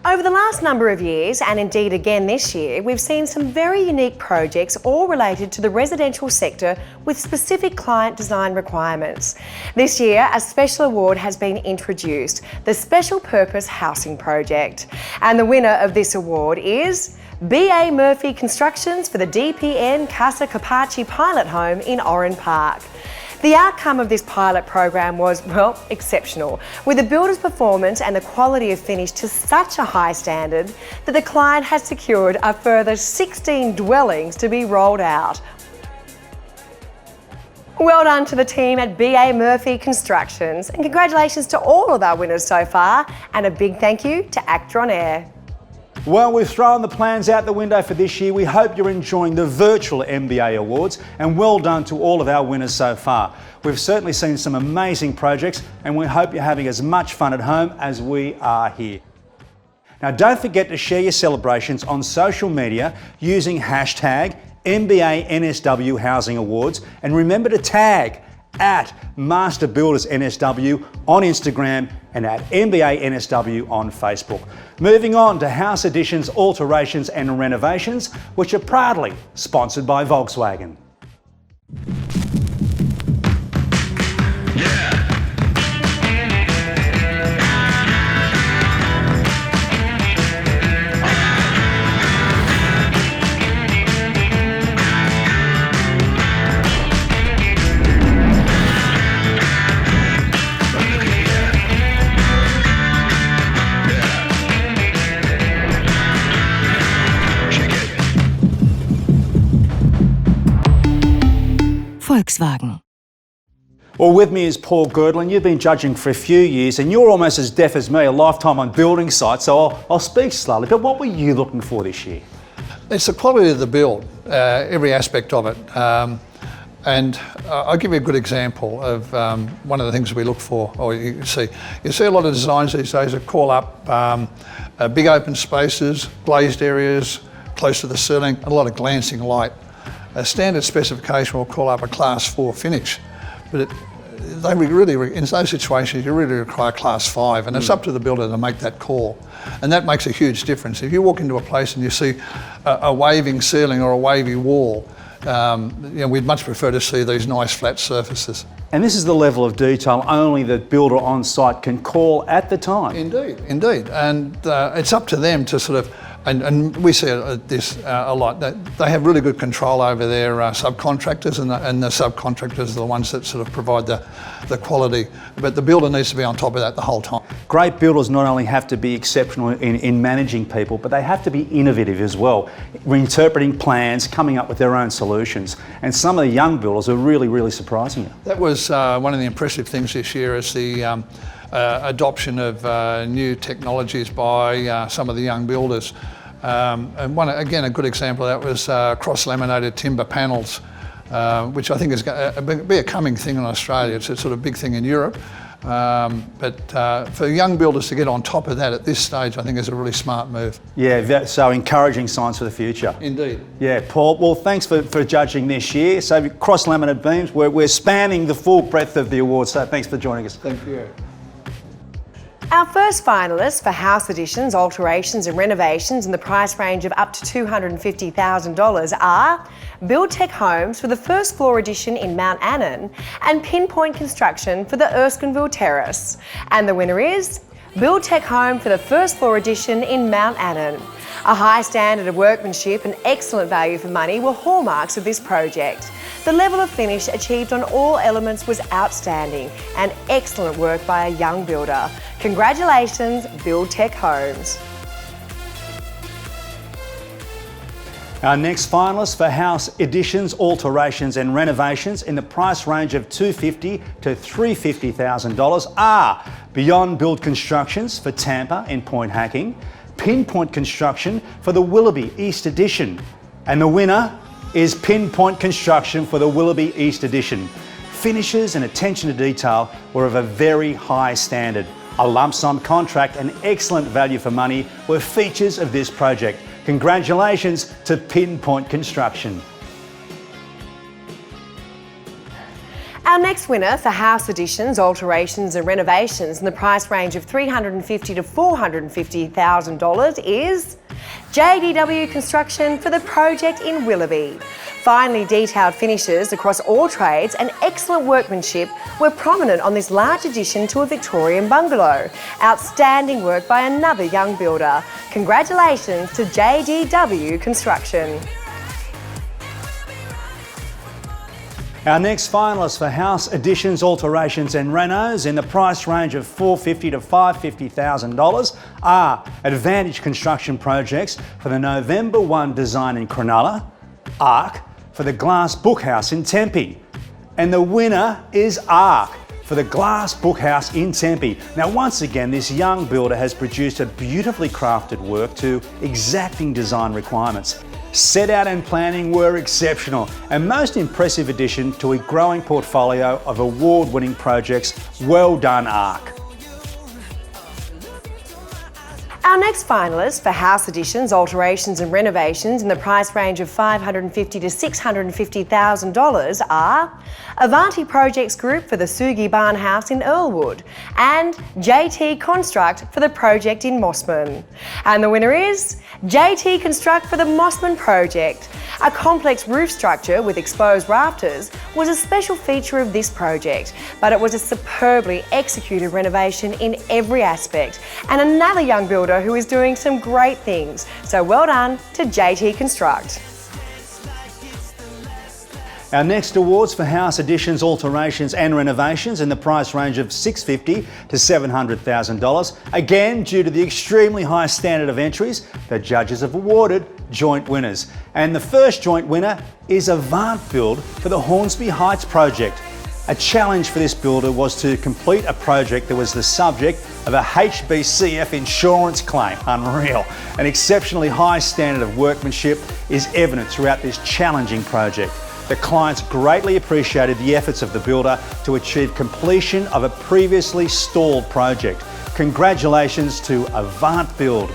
Over the last number of years, and indeed again this year, we've seen some very unique projects all related to the residential sector with specific client design requirements. This year, a special award has been introduced, the Special Purpose Housing Project. And the winner of this award is B.A. Murphy Constructions for the DPN Casa Capaci Pilot Home in Oran Park. The outcome of this pilot program was, well, exceptional, with the builder's performance and the quality of finish to such a high standard that the client has secured a further 16 dwellings to be rolled out. Well done to the team at B.A. Murphy Constructions, and congratulations to all of our winners so far, and a big thank you to Actor on Air. Well, we've thrown the plans out the window for this year. We hope you're enjoying the virtual MBA Awards, and well done to all of our winners so far. We've certainly seen some amazing projects, and we hope you're having as much fun at home as we are here. Now, don't forget to share your celebrations on social media using hashtag MBA NSW Housing Awards, and remember to tag at Master Builders NSW on Instagram and at MBA NSW on Facebook. Moving on to House Additions, Alterations and Renovations, which are proudly sponsored by Volkswagen. Volkswagen. Well, with me is Paul Girdlin. You've been judging for a few years and you're almost as deaf as me, a lifetime on building sites, so I'll speak slowly. But what were you looking for this year? It's the quality of the build, every aspect of it. And I'll give you a good example of one of the things we look for, or you see a lot of designs these days that call up big open spaces, glazed areas, close to the ceiling, a lot of glancing light. A standard specification will call up a class 4 finish, but in those situations you really require class 5, and it's up to the builder to make that call. And that makes a huge difference. If you walk into a place and you see a waving ceiling or a wavy wall, we'd much prefer to see these nice flat surfaces. And this is the level of detail only the builder on site can call at the time. Indeed. And it's up to them to sort of, and we see this a lot, that they have really good control over their subcontractors, and the subcontractors are the ones that sort of provide the quality. But the builder needs to be on top of that the whole time. Great builders not only have to be exceptional in managing people, but they have to be innovative as well, reinterpreting plans, coming up with their own solutions. And some of the young builders are really, really surprising you. That was one of the impressive things this year, is the adoption of new technologies by some of the young builders. And again, a good example of that was cross-laminated timber panels, which I think is going to be a coming thing in Australia. It's a sort of big thing in Europe. But for young builders to get on top of that at this stage, I think is a really smart move. Yeah, so encouraging signs for the future. Indeed. Yeah, Paul, well, thanks for judging this year. So cross-laminated beams, we're spanning the full breadth of the awards, so thanks for joining us. Thank you. Our first finalists for house additions, alterations and renovations in the price range of up to $250,000 are BuildTech Homes for the first floor addition in Mount Annan and Pinpoint Construction for the Erskineville Terrace. And the winner is BuildTech Home for the first floor addition in Mount Annan. A high standard of workmanship and excellent value for money were hallmarks of this project. The level of finish achieved on all elements was outstanding and excellent work by a young builder. Congratulations, BuildTech Homes. Our next finalists for house additions, alterations and renovations in the price range of $250,000 to $350,000 are Beyond Build Constructions for Tampa in Point Hacking, Pinpoint Construction for the Willoughby East Addition, and the winner is Pinpoint Construction for the Willoughby East Addition. Finishes and attention to detail were of a very high standard. A lump sum contract and excellent value for money were features of this project. Congratulations to Pinpoint Construction. Our next winner for house additions, alterations and renovations in the price range of $350,000 to $450,000 is JDW Construction for the project in Willoughby. Finely detailed finishes across all trades and excellent workmanship were prominent on this large addition to a Victorian bungalow. Outstanding work by another young builder. Congratulations to JDW Construction. Our next finalists for house additions, alterations and renos in the price range of $450,000 to $550,000 are Advantage Construction Projects for the November 1 design in Cronulla, ARC for the Glass Bookhouse in Tempe, and the winner is ARC for the Glass Bookhouse in Tempe. Now once again, this young builder has produced a beautifully crafted work to exacting design requirements. Set out and planning were exceptional, and most impressive addition to a growing portfolio of award-winning projects. Well done, ARC. Our next finalists for house additions, alterations and renovations in the price range of $550,000 to $650,000 are Avanti Projects Group for the Sugi Barn House in Earlwood and JT Construct for the project in Mossman. And the winner is JT Construct for the Mossman project. A complex roof structure with exposed rafters was a special feature of this project, but it was a superbly executed renovation in every aspect, and another young builder who is doing some great things. So well done to JT Construct. Our next awards for house additions, alterations and renovations in the price range of $650,000 to $700,000. Again, due to the extremely high standard of entries, the judges have awarded joint winners. And the first joint winner is Avant Build for the Hornsby Heights project. A challenge for this builder was to complete a project that was the subject of a HBCF insurance claim. Unreal. An exceptionally high standard of workmanship is evident throughout this challenging project. The clients greatly appreciated the efforts of the builder to achieve completion of a previously stalled project. Congratulations to Avant Build.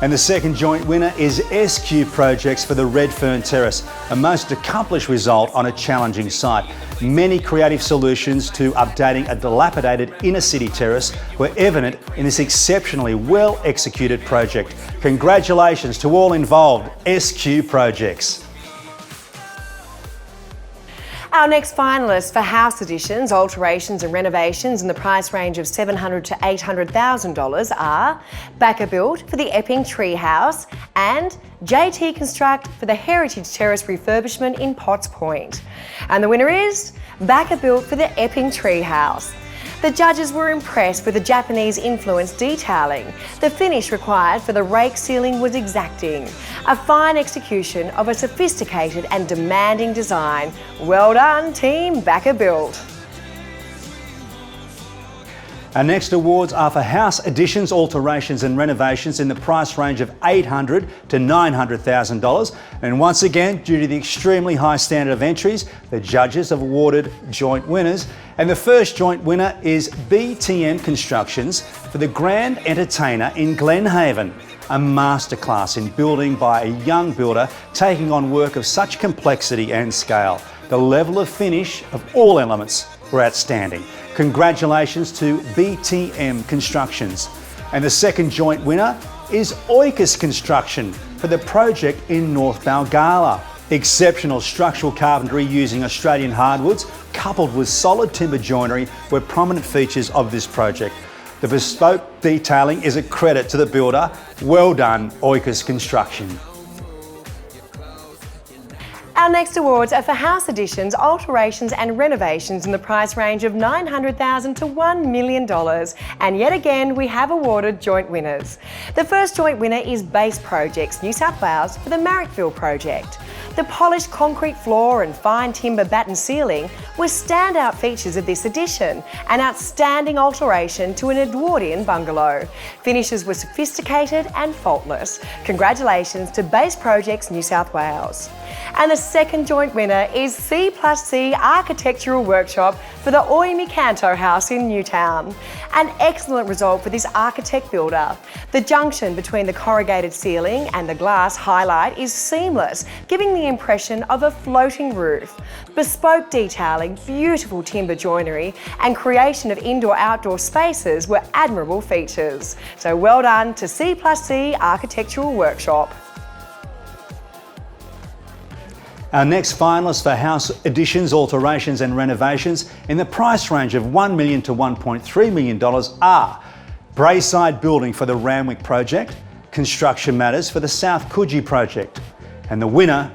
And the second joint winner is SQ Projects for the Redfern Terrace, a most accomplished result on a challenging site. Many creative solutions to updating a dilapidated inner city terrace were evident in this exceptionally well executed project. Congratulations to all involved, SQ Projects. Our next finalists for house additions, alterations and renovations in the price range of $700,000 to $800,000 are Backer Build for the Epping Tree House and JT Construct for the Heritage Terrace refurbishment in Potts Point. And the winner is Backer Build for the Epping Tree House. The judges were impressed with the Japanese influence detailing. The finish required for the rake ceiling was exacting. A fine execution of a sophisticated and demanding design. Well done, Team Backer Build. Our next awards are for house additions, alterations and renovations in the price range of $800,000 to $900,000. And once again, due to the extremely high standard of entries, the judges have awarded joint winners. And the first joint winner is BTM Constructions for the Grand Entertainer in Glenhaven. A masterclass in building by a young builder taking on work of such complexity and scale. The level of finish of all elements were outstanding. Congratulations to BTM Constructions. And the second joint winner is Oikos Construction for the project in North Balgala. Exceptional structural carpentry using Australian hardwoods coupled with solid timber joinery were prominent features of this project. The bespoke detailing is a credit to the builder. Well done, Oikos Construction. Our next awards are for house additions, alterations and renovations in the price range of $900,000 to $1 million. And yet again, we have awarded joint winners. The first joint winner is Base Projects New South Wales for the Marrickville project. The polished concrete floor and fine timber batten ceiling were standout features of this addition, an outstanding alteration to an Edwardian bungalow. Finishes were sophisticated and faultless. Congratulations to Base Projects New South Wales. And the second joint winner is C+C Architectural Workshop for the Oimi Canto House in Newtown. An excellent result for this architect builder. The junction between the corrugated ceiling and the glass highlight is seamless, giving the impression of a floating roof. Bespoke detailing, beautiful timber joinery and creation of indoor-outdoor spaces were admirable features. So well done to C+C Architectural Workshop. Our next finalists for house additions, alterations and renovations in the price range of $1 million to $1.3 million are Brayside Building for the Randwick project, Construction Matters for the South Coogee project. And the winner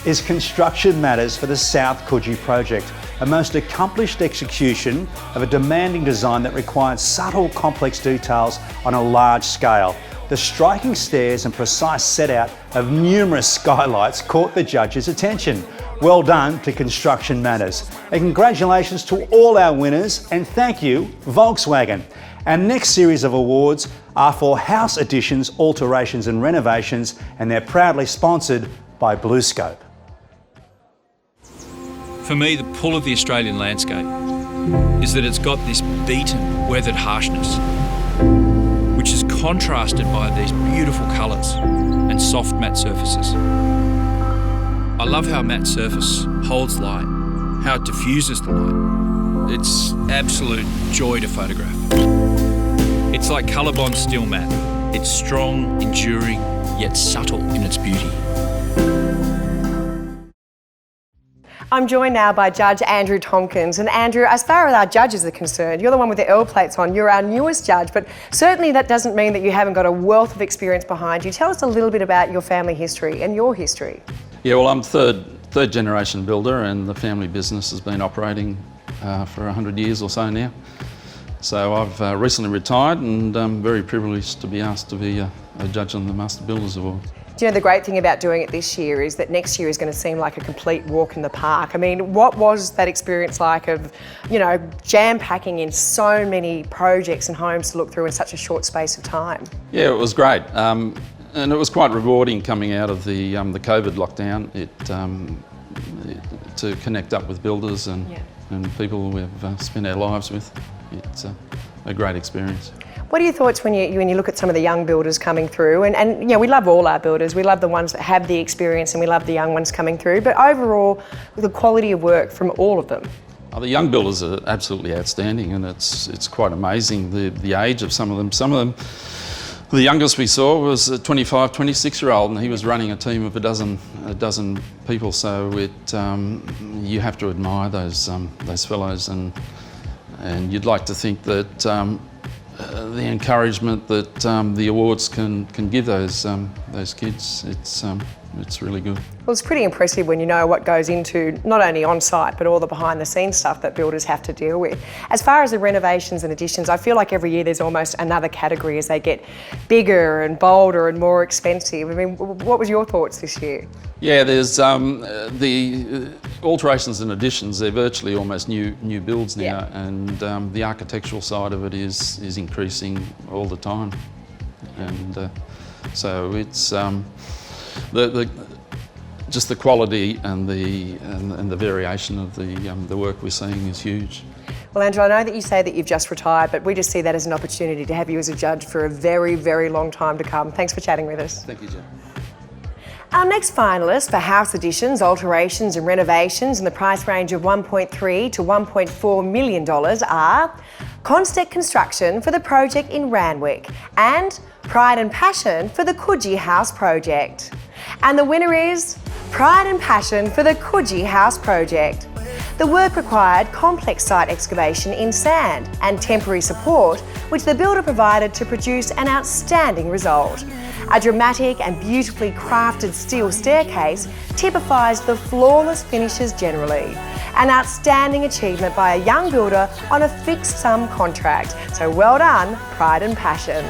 is Construction Matters for the South Coogee project, a most accomplished execution of a demanding design that required subtle, complex details on a large scale. The striking stairs and precise set out of numerous skylights caught the judges' attention. Well done to Construction Matters. And congratulations to all our winners, and thank you, Volkswagen. Our next series of awards are for house additions, alterations and renovations, and they're proudly sponsored by BlueScope. For me, the pull of the Australian landscape is that it's got this beaten, weathered harshness, which is contrasted by these beautiful colours and soft matte surfaces. I love how a matte surface holds light, how it diffuses the light. It's absolute joy to photograph. It's like Colorbond Steel Matte. It's strong, enduring, yet subtle in its beauty. I'm joined now by Judge Andrew Tompkins. And Andrew, as far as our judges are concerned, you're the one with the L plates on, you're our newest judge, but certainly that doesn't mean that you haven't got a wealth of experience behind you. Tell us a little bit about your family history and your history. Yeah, well, I'm third generation builder, and the family business has been operating for 100 years or so now. So I've recently retired, and I'm very privileged to be asked to be a judge on the Master Builders Award. Do you know, the great thing about doing it this year is that next year is going to seem like a complete walk in the park. I mean, what was that experience like of, you know, jam-packing in so many projects and homes to look through in such a short space of time? Yeah, it was great. And it was quite rewarding coming out of the COVID lockdown to connect up with builders and people we've spent our lives with. It's a great experience. What are your thoughts when you look at some of the young builders coming through? And you know, we love all our builders. We love the ones that have the experience and we love the young ones coming through. But overall, the quality of work from all of them. The young builders are absolutely outstanding, and it's quite amazing the age of some of them. Some of them, the youngest we saw was a 25, 26-year-old, and he was running a team of a dozen people. So you have to admire those fellows, and you'd like to think that the encouragement that the awards can give those kids, it's really good. Well, it's pretty impressive when you know what goes into not only on site but all the behind the scenes stuff that builders have to deal with. As far as the renovations and additions, I feel like every year there's almost another category as they get bigger and bolder and more expensive. I mean, what was your thoughts this year? Yeah, there's the alterations and additions, they're virtually almost new builds now, and the architectural side of it is increasing all the time. And so it's just the quality and the variation of the work we're seeing is huge. Well, Andrew, I know that you say that you've just retired, but we just see that as an opportunity to have you as a judge for a very, very long time to come. Thanks for chatting with us. Thank you, Jen. Our next finalists for house additions, alterations and renovations in the price range of $1.3 to $1.4 million are Constec Construction for the project in Randwick and Pride and Passion for the Coogee House project. And the winner is Pride and Passion for the Coogee House project. The work required complex site excavation in sand and temporary support, which the builder provided to produce an outstanding result. A dramatic and beautifully crafted steel staircase typifies the flawless finishes generally. An outstanding achievement by a young builder on a fixed sum contract. So well done, Pride and Passion.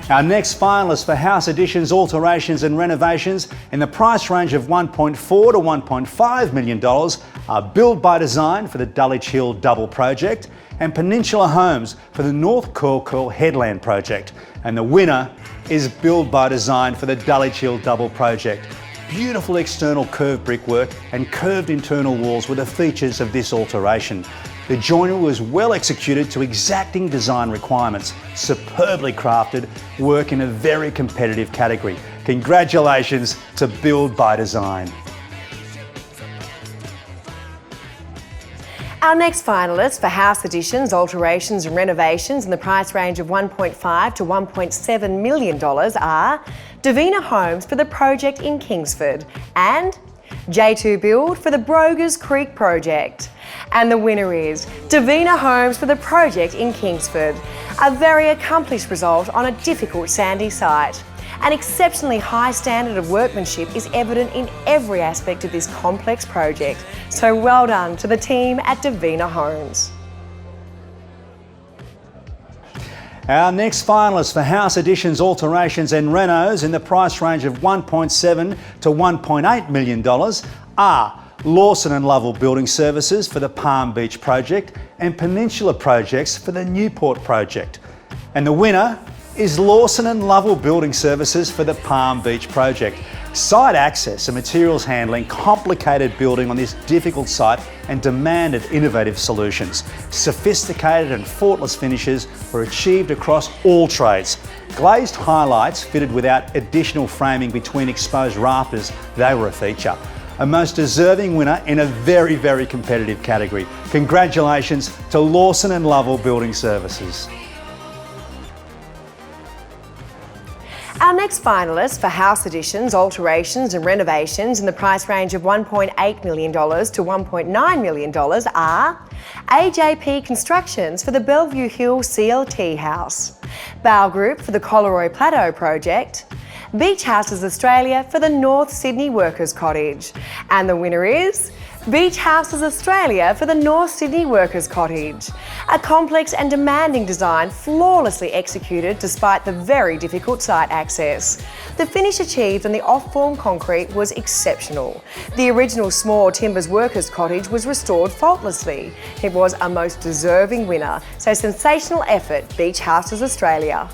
Our next finalists for house additions, alterations and renovations in the price range of $1.4 to $1.5 million are Build by Design for the Dulwich Hill Double project and Peninsula Homes for the North Curl Headland project. And the winner is Build by Design for the Dulwich Hill Double project. Beautiful external curved brickwork and curved internal walls were the features of this alteration. The joinery was well executed to exacting design requirements, superbly crafted, work in a very competitive category. Congratulations to Build by Design. Our next finalists for house additions, alterations and renovations in the price range of $1.5 to $1.7 million are Davina Homes for the project in Kingsford and J2 Build for the Brogers Creek project. And the winner is Davina Homes for the project in Kingsford. A very accomplished result on a difficult sandy site. An exceptionally high standard of workmanship is evident in every aspect of this complex project. So well done to the team at Davina Homes. Our next finalists for house additions, alterations and renos in the price range of $1.7 to $1.8 million are Lawson and Lovell Building Services for the Palm Beach project and Peninsula Projects for the Newport project. And the winner is Lawson and Lovell Building Services for the Palm Beach project. Site access and materials handling complicated building on this difficult site and demanded innovative solutions. Sophisticated and faultless finishes were achieved across all trades. Glazed highlights fitted without additional framing between exposed rafters, they were a feature. A most deserving winner in a very, very competitive category. Congratulations to Lawson and Lovell Building Services. Our next finalists for house additions, alterations and renovations in the price range of $1.8 million to $1.9 million are AJP Constructions for the Bellevue Hill CLT House, Bow Group for the Coleroy Plateau project, Beach Houses Australia for the North Sydney Workers Cottage. And the winner is Beach Houses Australia for the North Sydney Workers Cottage. A complex and demanding design flawlessly executed despite the very difficult site access. The finish achieved on the off-form concrete was exceptional. The original small timbers workers cottage was restored faultlessly. It was a most deserving winner, so sensational effort, Beach Houses Australia.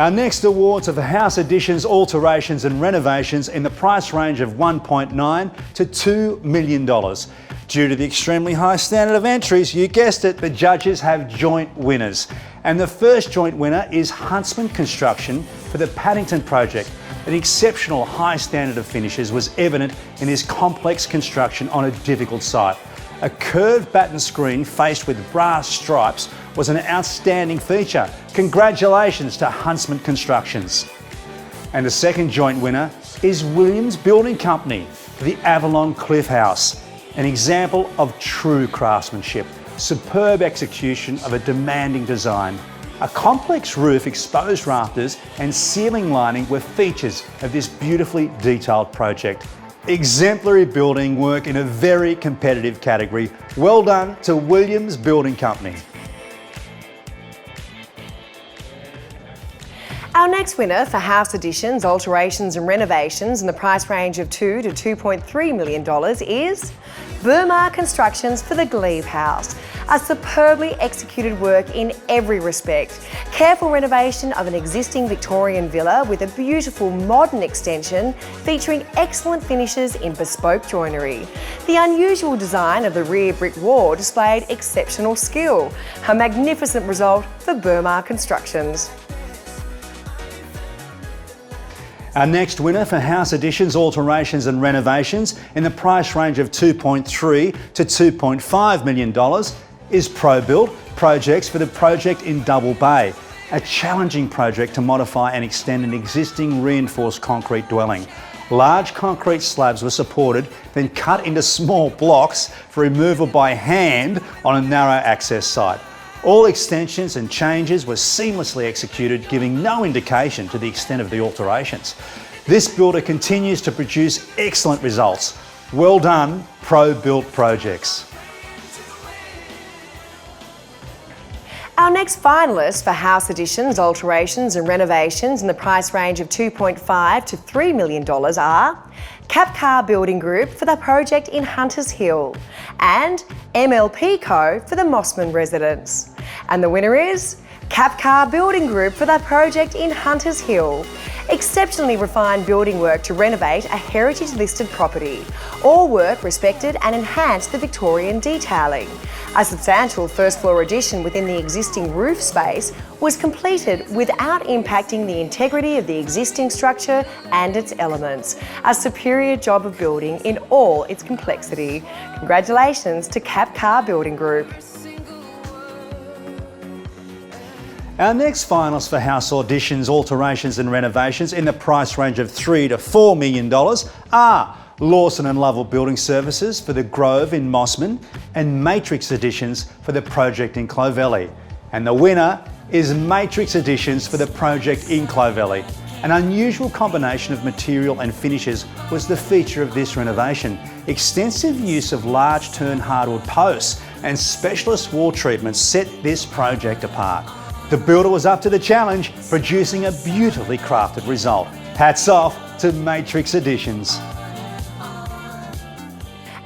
Our next awards are for house additions, alterations and renovations in the price range of $1.9 to $2 million. Due to the extremely high standard of entries, you guessed it, the judges have joint winners. And the first joint winner is Huntsman Construction for the Paddington project. An exceptional high standard of finishes was evident in this complex construction on a difficult site. A curved batten screen faced with brass stripes was an outstanding feature. Congratulations to Huntsman Constructions. And the second joint winner is Williams Building Company for the Avalon Cliff House. An example of true craftsmanship, superb execution of a demanding design. A complex roof, exposed rafters and ceiling lining were features of this beautifully detailed project. Exemplary building work in a very competitive category. Well done to Williams Building Company. Our next winner for house additions, alterations and renovations in the price range of $2 to $2.3 million is Burmar Constructions for the Glebe House. A superbly executed work in every respect. Careful renovation of an existing Victorian villa with a beautiful modern extension featuring excellent finishes in bespoke joinery. The unusual design of the rear brick wall displayed exceptional skill. A magnificent result for Burmar Constructions. Our next winner for house additions, alterations and renovations in the price range of $2.3 to $2.5 million is ProBuild Projects for the project in Double Bay, a challenging project to modify and extend an existing reinforced concrete dwelling. Large concrete slabs were supported, then cut into small blocks for removal by hand on a narrow access site. All extensions and changes were seamlessly executed, giving no indication to the extent of the alterations. This builder continues to produce excellent results. Well done, ProBuild Projects. Our next finalists for house additions, alterations and renovations in the price range of $2.5 to $3 million are Capcar Building Group for the project in Hunters Hill and MLP Co for the Mossman residence. And the winner is Capcar Building Group for the project in Hunters Hill. Exceptionally refined building work to renovate a heritage listed property. All work respected and enhanced the Victorian detailing. A substantial first floor addition within the existing roof space was completed without impacting the integrity of the existing structure and its elements. A superior job of building in all its complexity. Congratulations to Capcar Building Group. Our next finalists for house additions, alterations and renovations in the price range of $3 to $4 million are Lawson and Lovell Building Services for the Grove in Mossman and Matrix Additions for the project in Clovelly. And the winner is Matrix Additions for the project in Clovelly. An unusual combination of material and finishes was the feature of this renovation. Extensive use of large turn hardwood posts and specialist wall treatments set this project apart. The builder was up to the challenge, producing a beautifully crafted result. Hats off to Matrix Additions.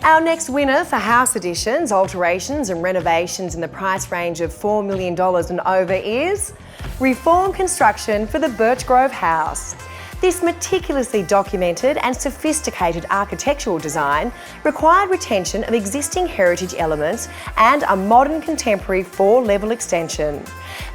Our next winner for house additions, alterations and renovations in the price range of $4 million and over is Reform Construction for the Birchgrove House. This meticulously documented and sophisticated architectural design required retention of existing heritage elements and a modern contemporary 4-level extension.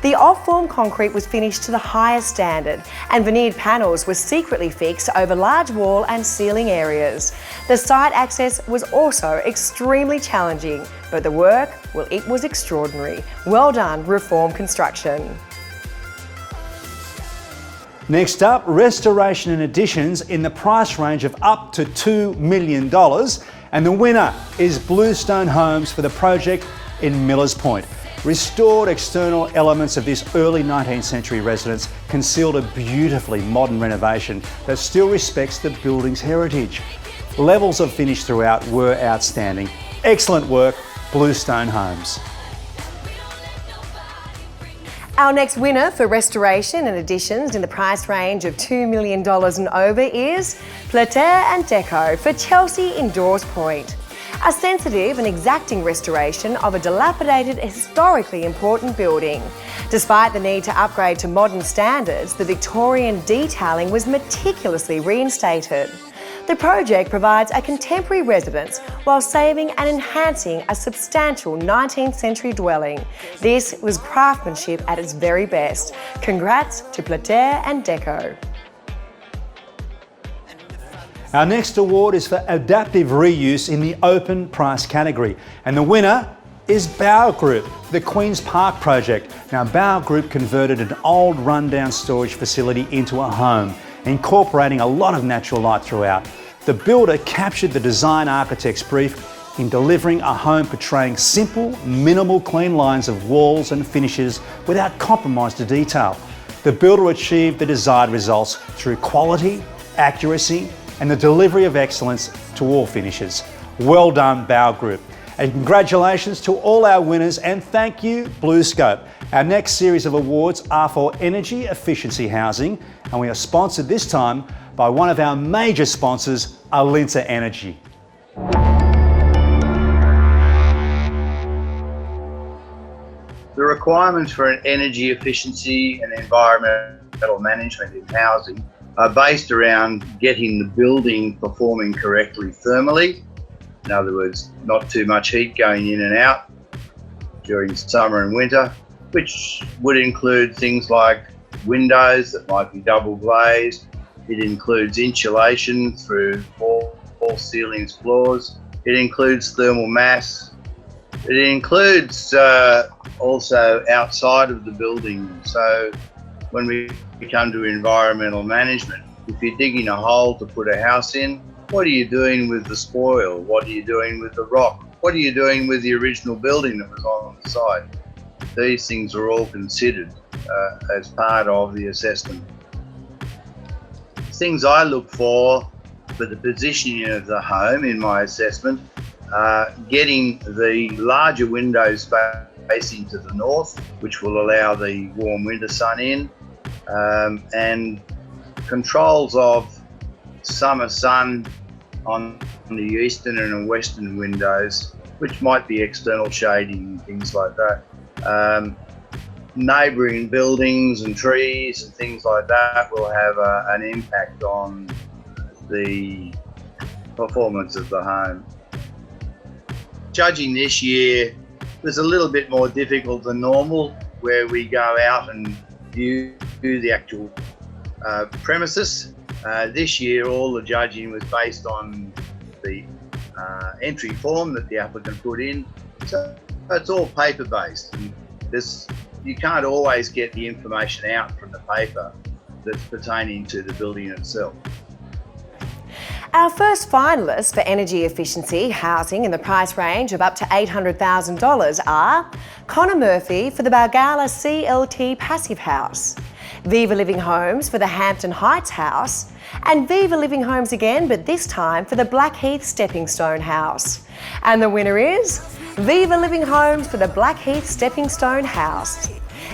The off-form concrete was finished to the highest standard and veneered panels were secretly fixed over large wall and ceiling areas. The site access was also extremely challenging, but the work, well, it was extraordinary. Well done, Reform Construction. Next up, restoration and additions in the price range of up to $2 million. And the winner is Bluestone Homes for the project in Millers Point. Restored external elements of this early 19th century residence concealed a beautifully modern renovation that still respects the building's heritage. Levels of finish throughout were outstanding. Excellent work, Bluestone Homes. Our next winner for restoration and additions in the price range of $2 million and over is Plater & Deco for Chelsea Indoors Point. A sensitive and exacting restoration of a dilapidated, historically important building. Despite the need to upgrade to modern standards, the Victorian detailing was meticulously reinstated. The project provides a contemporary residence while saving and enhancing a substantial 19th century dwelling. This was craftsmanship at its very best. Congrats to Plater & Deco. Our next award is for adaptive reuse in the open price category, and the winner is Bauer Group, the Queen's Park project. Now, Bauer Group converted an old rundown storage facility into a home, incorporating a lot of natural light throughout. The builder captured the design architect's brief in delivering a home portraying simple, minimal clean lines of walls and finishes without compromise to detail. The builder achieved the desired results through quality, accuracy, and the delivery of excellence to all finishes. Well done, Bauer Group. And congratulations to all our winners, and thank you, BlueScope. Our next series of awards are for energy efficiency housing, and we are sponsored this time by one of our major sponsors, Alinta Energy. The requirements for energy efficiency and environmental management in housing are based around getting the building performing correctly thermally. In other words, not too much heat going in and out during summer and winter, which would include things like windows that might be double glazed. It includes insulation through all ceilings, floors. It includes thermal mass. It includes also outside of the building. So when we come to environmental management, if you're digging a hole to put a house in, what are you doing with the spoil? What are you doing with the rock? What are you doing with the original building that was on the site? These things are all considered as part of the assessment. Things I look for the positioning of the home in my assessment, getting the larger windows facing to the north, which will allow the warm winter sun in, and controls of summer sun on the eastern and western windows, which might be external shading and things like that. Neighbouring buildings and trees and things like that will have an impact on the performance of the home. Judging this year was a little bit more difficult than normal, where we go out and view the actual premises. This year all the judging was based on the entry form that the applicant put in, so it's all paper based. And you can't always get the information out from the paper that's pertaining to the building itself. Our first finalists for energy efficiency housing in the price range of up to $800,000 are Connor Murphy for the Balgala CLT Passive House, Viva Living Homes for the Hampton Heights House, and Viva Living Homes again, but this time for the Blackheath Stepping Stone House. And the winner is Viva Living Homes for the Blackheath Stepping Stone House.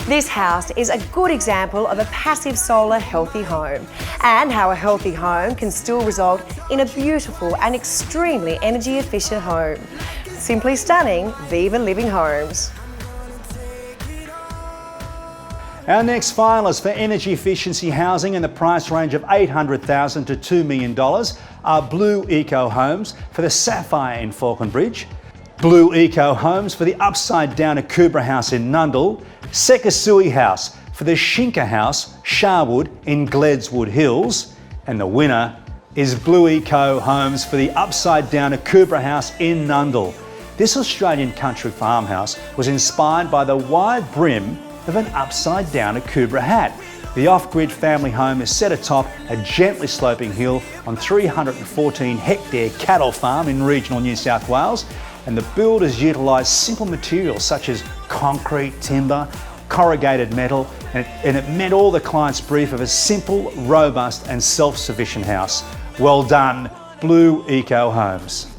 This house is a good example of a passive solar healthy home and how a healthy home can still result in a beautiful and extremely energy efficient home. Simply stunning, Viva Living Homes. Our next finalists for energy efficiency housing in the price range of $800,000 to $2 million are Blue Eco Homes for the Sapphire in Falconbridge, Blue Eco Homes for the Upside Down Akubra House in Nundle, Sekasui House for the Shinka House, Sharwood in Gledswood Hills, and the winner is Blue Eco Homes for the Upside Down Akubra House in Nundle. This Australian country farmhouse was inspired by the wide brim of an upside down Akubra hat. The off-grid family home is set atop a gently sloping hill on 314 hectare cattle farm in regional New South Wales, and the builders utilised simple materials such as concrete, timber, corrugated metal, and it met all the client's brief of a simple, robust and self-sufficient house. Well done, Blue Eco Homes.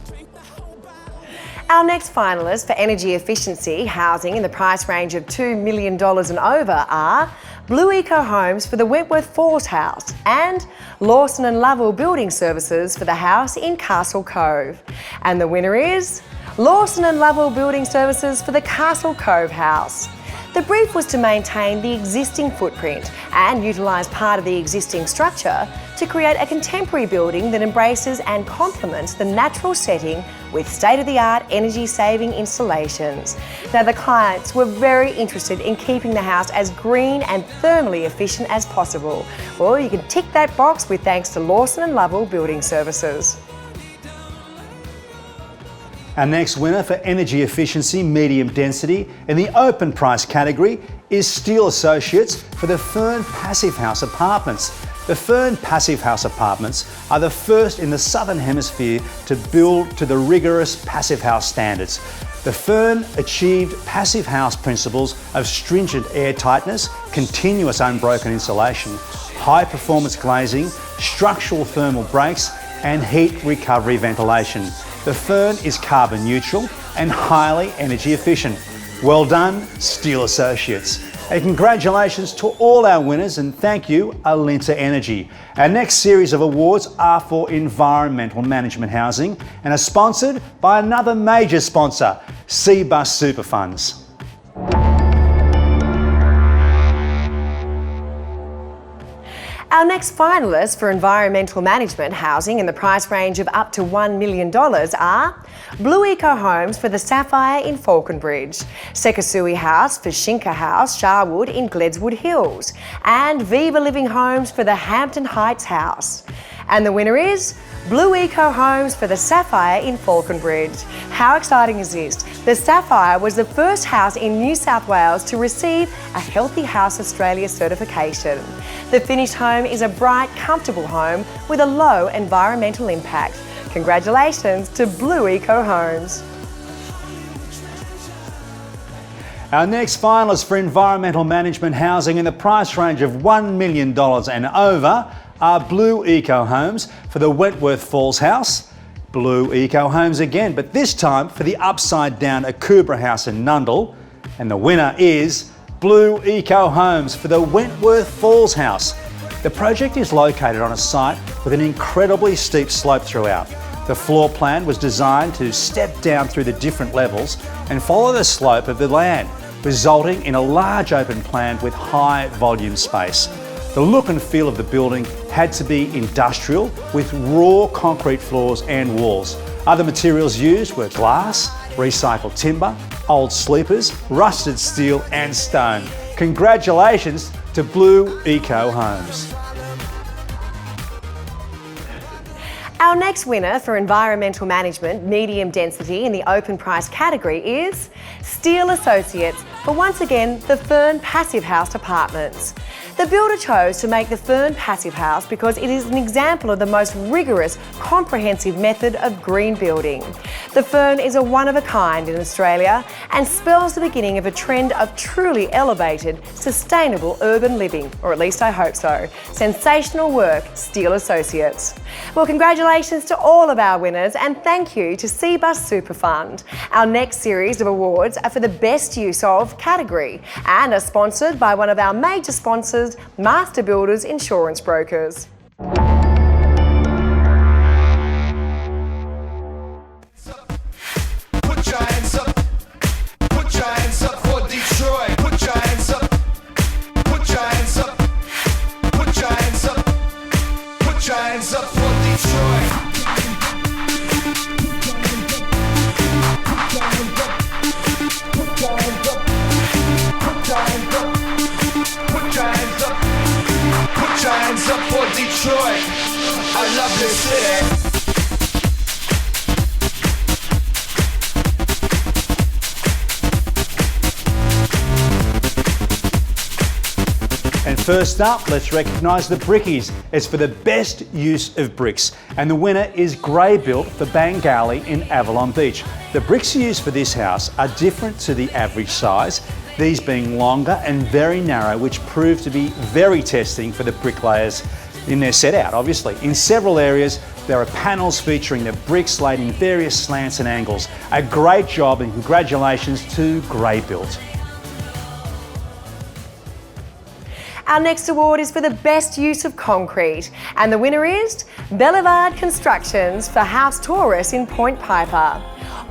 Our next finalists for energy efficiency housing in the price range of $2 million and over are Blue Eco Homes for the Wentworth Falls House and Lawson & Lovell Building Services for the house in Castle Cove. And the winner is Lawson & Lovell Building Services for the Castle Cove House. The brief was to maintain the existing footprint and utilise part of the existing structure to create a contemporary building that embraces and complements the natural setting with state-of-the-art energy-saving installations. Now, the clients were very interested in keeping the house as green and thermally efficient as possible. Well, you can tick that box with thanks to Lawson & Lovell Building Services. Our next winner for energy efficiency medium density in the open price category is Steel Associates for the Fern Passive House Apartments. The Fern Passive House Apartments are the first in the Southern Hemisphere to build to the rigorous Passive House standards. The Fern achieved Passive House principles of stringent air tightness, continuous unbroken insulation, high performance glazing, structural thermal breaks and heat recovery ventilation. The Fern is carbon neutral and highly energy efficient. Well done, Steel Associates. And congratulations to all our winners and thank you, Alinta Energy. Our next series of awards are for environmental management housing and are sponsored by another major sponsor, Cbus Super Funds. Our next finalists for environmental management housing in the price range of up to $1 million are Blue Eco Homes for the Sapphire in Falconbridge, Sekasui House for Shinka House, Sharwood in Gledswood Hills, and Viva Living Homes for the Hampton Heights House. And the winner is Blue Eco Homes for the Sapphire in Falconbridge. How exciting is this? The Sapphire was the first house in New South Wales to receive a Healthy House Australia certification. The finished home is a bright, comfortable home with a low environmental impact. Congratulations to Blue Eco Homes. Our next finalists for environmental management housing in the price range of $1 million and over are Blue Eco Homes for the Wentworth Falls House, Blue Eco Homes again, but this time for the upside down Akubra House in Nundle, and the winner is Blue Eco Homes for the Wentworth Falls House. The project is located on a site with an incredibly steep slope throughout. The floor plan was designed to step down through the different levels and follow the slope of the land, resulting in a large open plan with high volume space. The look and feel of the building had to be industrial with raw concrete floors and walls. Other materials used were glass, recycled timber, old sleepers, rusted steel and stone. Congratulations to Blue Eco Homes. Our next winner for environmental management medium density in the open price category is Steel Associates for once again the Fern Passive House Apartments. The builder chose to make the Fern Passive House because it is an example of the most rigorous, comprehensive method of green building. The Fern is a one-of-a-kind in Australia and spells the beginning of a trend of truly elevated, sustainable urban living, or at least I hope so. Sensational work, Steel Associates. Well, congratulations to all of our winners and thank you to Cbus Super Fund. Our next series of awards are for the Best Use Of category and are sponsored by one of our major sponsors, Master Builders Insurance Brokers. Put your hands up. Put your hands up for Detroit. Put your hands up. Put your hands up. Put your hands up. Put your hands up for Detroit. Put your hands up. Put your hands up. Put your hands up. Put your hands up. Put your hands up for Detroit. I love this city. And first up, let's recognise the Brickies. It's for the best use of bricks. And the winner is Grey Built for Bangali in Avalon Beach. The bricks used for this house are different to the average size, these being longer and very narrow, which proved to be very testing for the bricklayers in their set out, obviously. In several areas, there are panels featuring the bricks laid in various slants and angles. A great job and congratulations to Grey Built. Our next award is for the best use of concrete and the winner is Boulevard Constructions for House Taurus in Point Piper.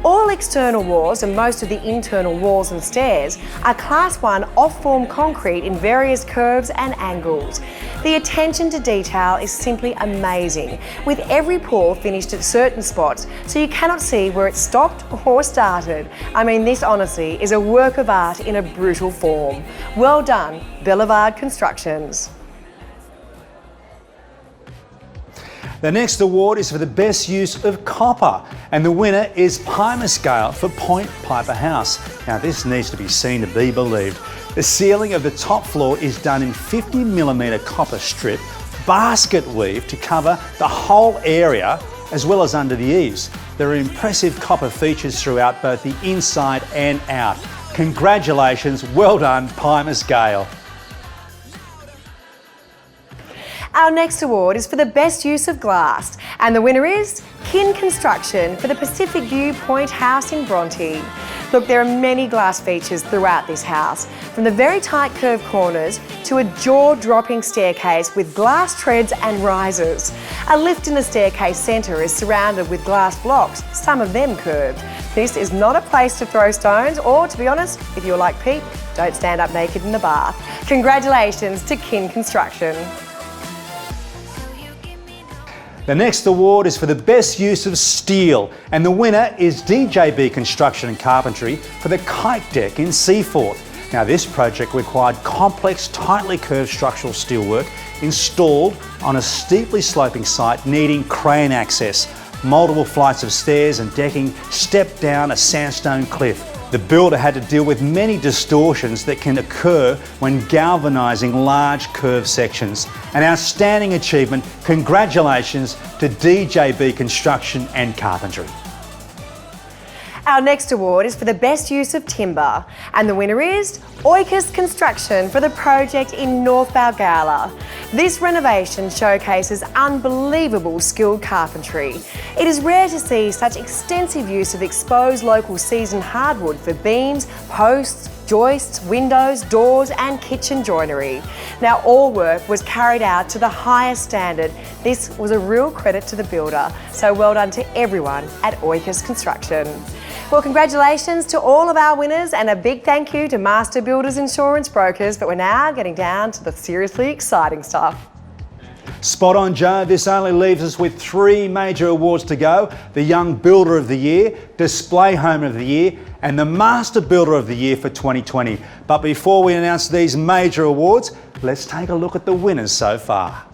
All external walls and most of the internal walls and stairs are Class 1 off-form concrete in various curves and angles. The attention to detail is simply amazing, with every pour finished at certain spots so you cannot see where it stopped or started. I mean, this honestly is a work of art in a brutal form. Well done, Boulevard Constructions. The next award is for the best use of copper, and the winner is Pimer Scale for Point Piper House. Now this needs to be seen to be believed. The ceiling of the top floor is done in 50mm copper strip, basket weave to cover the whole area as well as under the eaves. There are impressive copper features throughout both the inside and out. Congratulations, well done Pimer Scale. Our next award is for the best use of glass and the winner is Kin Construction for the Pacific View Point House in Bronte. Look, there are many glass features throughout this house, from the very tight curved corners to a jaw-dropping staircase with glass treads and risers. A lift in the staircase centre is surrounded with glass blocks, some of them curved. This is not a place to throw stones or, to be honest, if you're like Pete, don't stand up naked in the bath. Congratulations to Kin Construction. The next award is for the best use of steel, and the winner is DJB Construction and Carpentry for the Kite Deck in Seaforth. Now, this project required complex, tightly curved structural steelwork installed on a steeply sloping site needing crane access. Multiple flights of stairs and decking stepped down a sandstone cliff. The builder had to deal with many distortions that can occur when galvanising large curved sections. An outstanding achievement. Congratulations to DJB Construction and Carpentry. Our next award is for the best use of timber, and the winner is Oikos Construction for the project in North Balgowlah. This renovation showcases unbelievable skilled carpentry. It is rare to see such extensive use of exposed local seasoned hardwood for beams, posts, joists, windows, doors and kitchen joinery. Now, all work was carried out to the highest standard. This was a real credit to the builder, so well done to everyone at Oikos Construction. Well, congratulations to all of our winners and a big thank you to Master Builders Insurance Brokers, but we're now getting down to the seriously exciting stuff. Spot on, Joe. This only leaves us with 3 major awards to go: the Young Builder of the Year, Display Home of the Year and the Master Builder of the Year for 2020. But before we announce these major awards, let's take a look at the winners so far.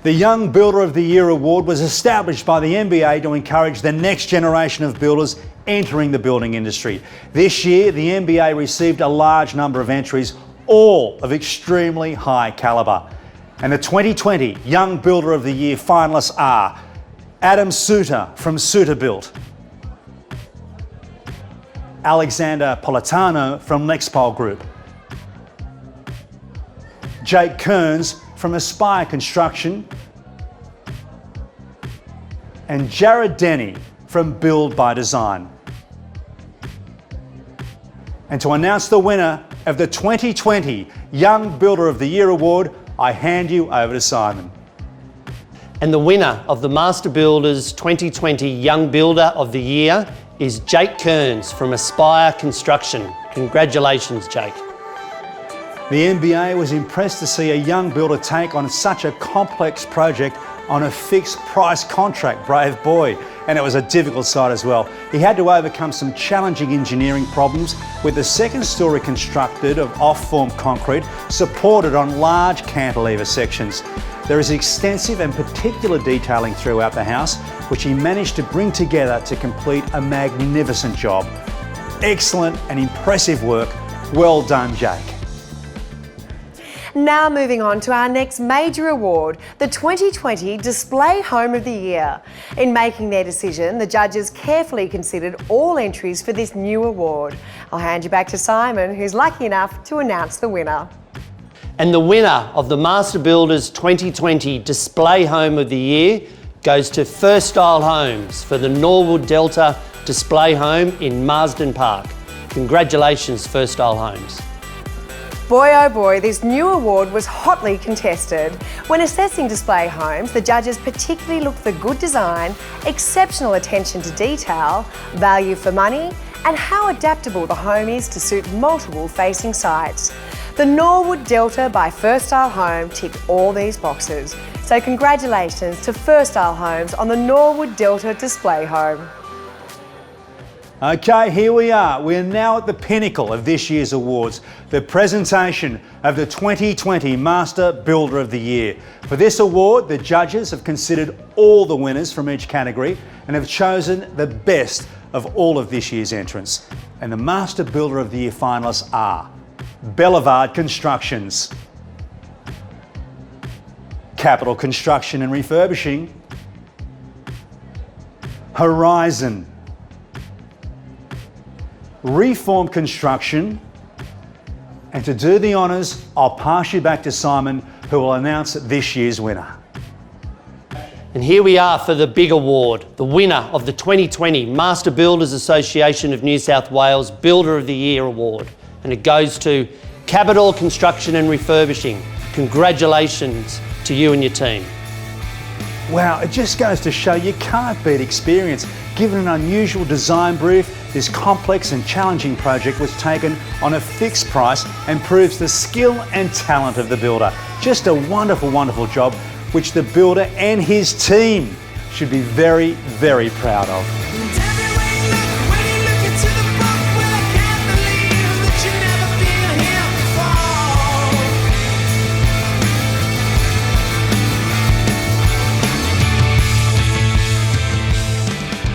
The Young Builder of the Year award was established by the MBA to encourage the next generation of builders entering the building industry. This year, the MBA received a large number of entries, all of extremely high calibre. And the 2020 Young Builder of the Year finalists are Adam Suter from Suter Built, Alexander Politano from Lexpol Group, Jake Kearns from Aspire Construction, and Jared Denny from Build by Design. And to announce the winner of the 2020 Young Builder of the Year award, I hand you over to Simon. And the winner of the Master Builders 2020 Young Builder of the Year is Jake Kearns from Aspire Construction. Congratulations, Jake. The MBA was impressed to see a young builder take on such a complex project on a fixed price contract, brave boy. And it was a difficult site as well. He had to overcome some challenging engineering problems with the second story constructed of off-form concrete supported on large cantilever sections. There is extensive and particular detailing throughout the house, which he managed to bring together to complete a magnificent job. Excellent and impressive work. Well done, Jake. Now moving on to our next major award, the 2020 Display Home of the Year. In making their decision, the judges carefully considered all entries for this new award. I'll hand you back to Simon, who's lucky enough to announce the winner. And the winner of the Master Builders 2020 Display Home of the Year goes to First Style Homes for the Norwood Delta Display Home in Marsden Park. Congratulations, First Style Homes. Boy oh boy, this new award was hotly contested. When assessing display homes, the judges particularly looked for good design, exceptional attention to detail, value for money, and how adaptable the home is to suit multiple facing sites. The Norwood Delta by First Style Home ticked all these boxes. So congratulations to First Style Homes on the Norwood Delta Display Home. Okay, here we are. We're now at the pinnacle of this year's awards, the presentation of the 2020 Master Builder of the Year. For this award, the judges have considered all the winners from each category and have chosen the best of all of this year's entrants. And the Master Builder of the Year finalists are Bellevard Constructions, Capital Construction and Refurbishing, Horizon, Reform Construction, and to do the honours, I'll pass you back to Simon, who will announce this year's winner. And here we are for the big award, the winner of the 2020 Master Builders Association of New South Wales Builder of the Year Award. And it goes to Capital Construction and Refurbishing. Congratulations to you and your team. Wow, it just goes to show you can't beat experience. Given an unusual design brief, this complex and challenging project was taken on a fixed price and proves the skill and talent of the builder. Just a wonderful, wonderful job, which the builder and his team should be very, very proud of.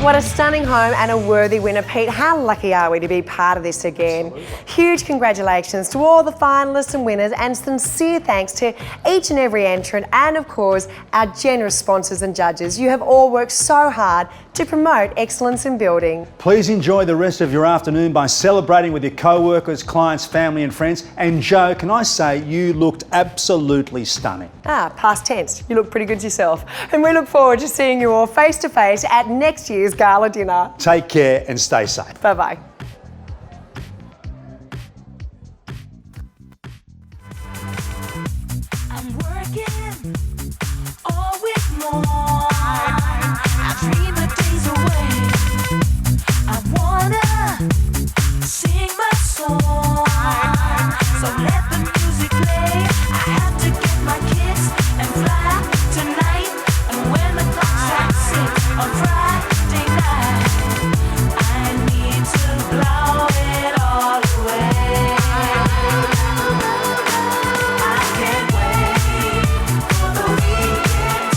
What a stunning home and a worthy winner, Pete. How lucky are we to be part of this again? Absolutely. Huge congratulations to all the finalists and winners, and sincere thanks to each and every entrant, and of course our generous sponsors and judges. You have all worked so hard to promote excellence in building. Please enjoy the rest of your afternoon by celebrating with your co-workers, clients, family and friends. And Joe, can I say you looked absolutely stunning. Past tense. You look pretty good yourself. And we look forward to seeing you all face to face at next year's gala dinner. Take care and stay safe. Bye-bye. I'm working all week long. I dream the days away. I wanna sing my song. So let the music play. I have to get my kicks and fly tonight. And when the clock strikes 6 on Friday night, I need to blow it all away. I can't wait for the weekend.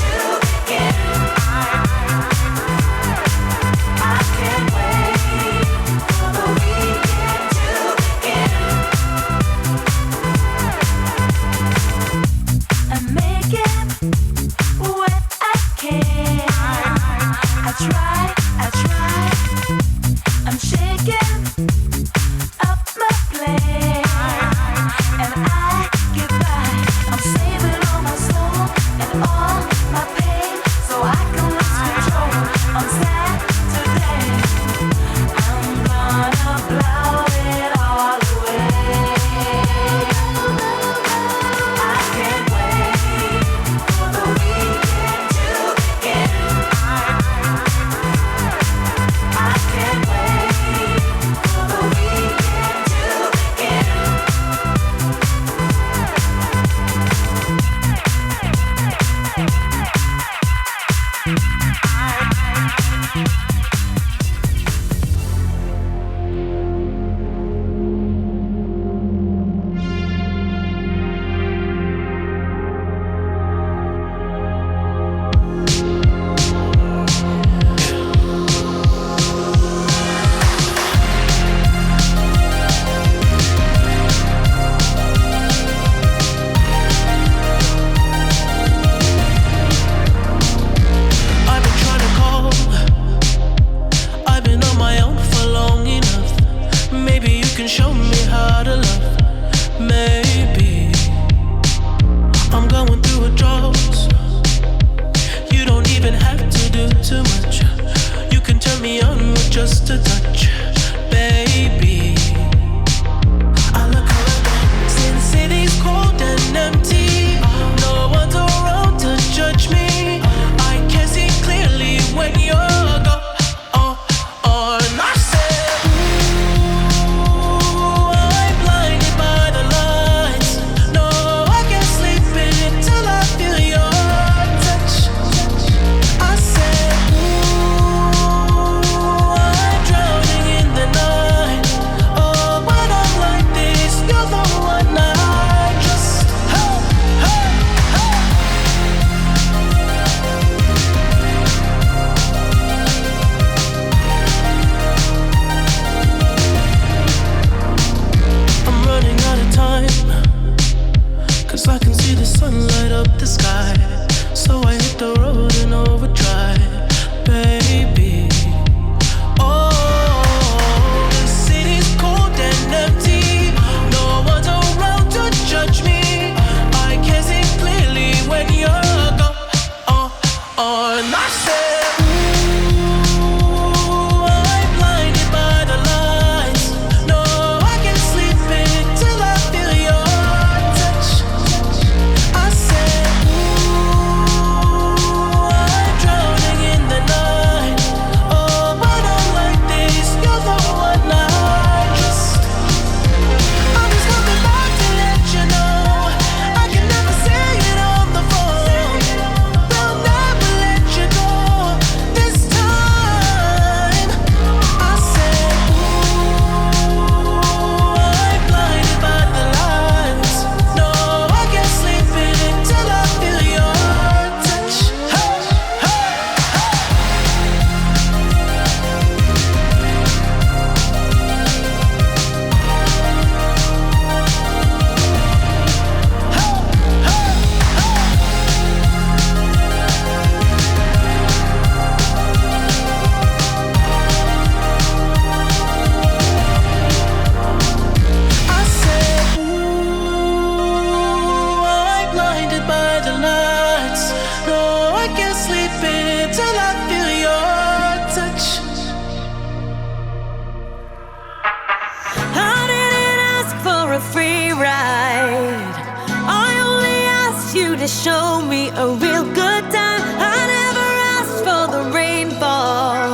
to show me a real good time. I never asked for the rainfall.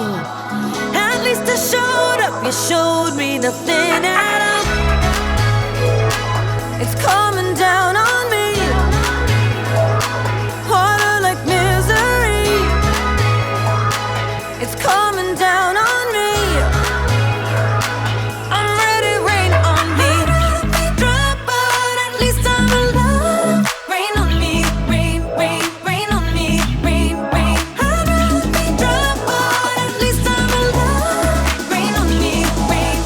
At least I showed up, you showed me nothing at all. It's coming down on me, harder like misery. It's coming down on me. I'm ready, rain on me. Drop out, at least I'm alive. Rain on me, rain, rain, rain on me, rain, rain. I'd rather be drop out, at least I'm alive. Rain on me, rain,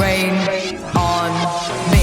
rain, rain on me.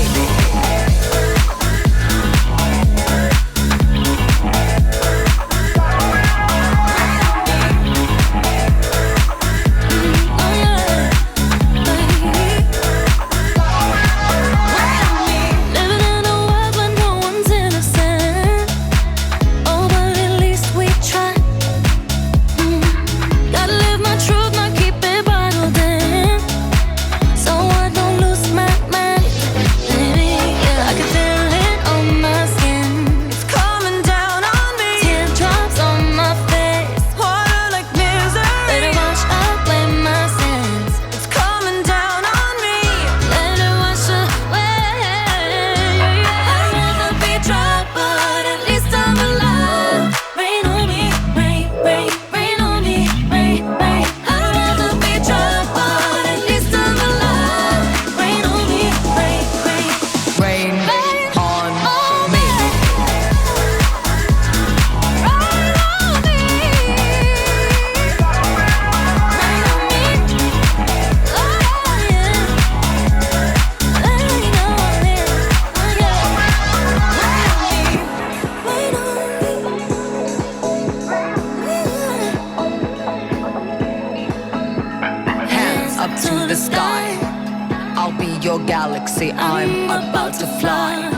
your galaxy. I'm about to fly.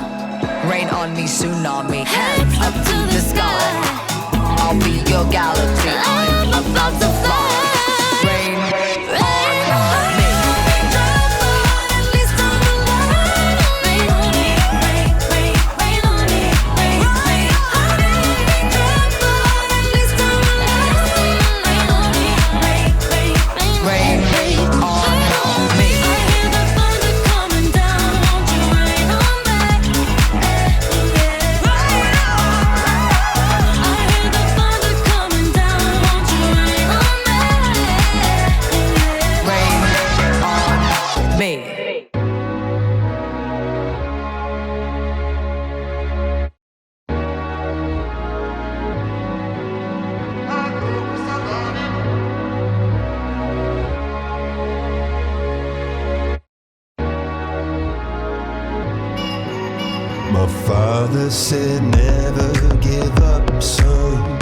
Rain on me, tsunami, hands up to the sky. I'll be your galaxy. I'm about to fly. Rain, rain on me. My father said never give up, son.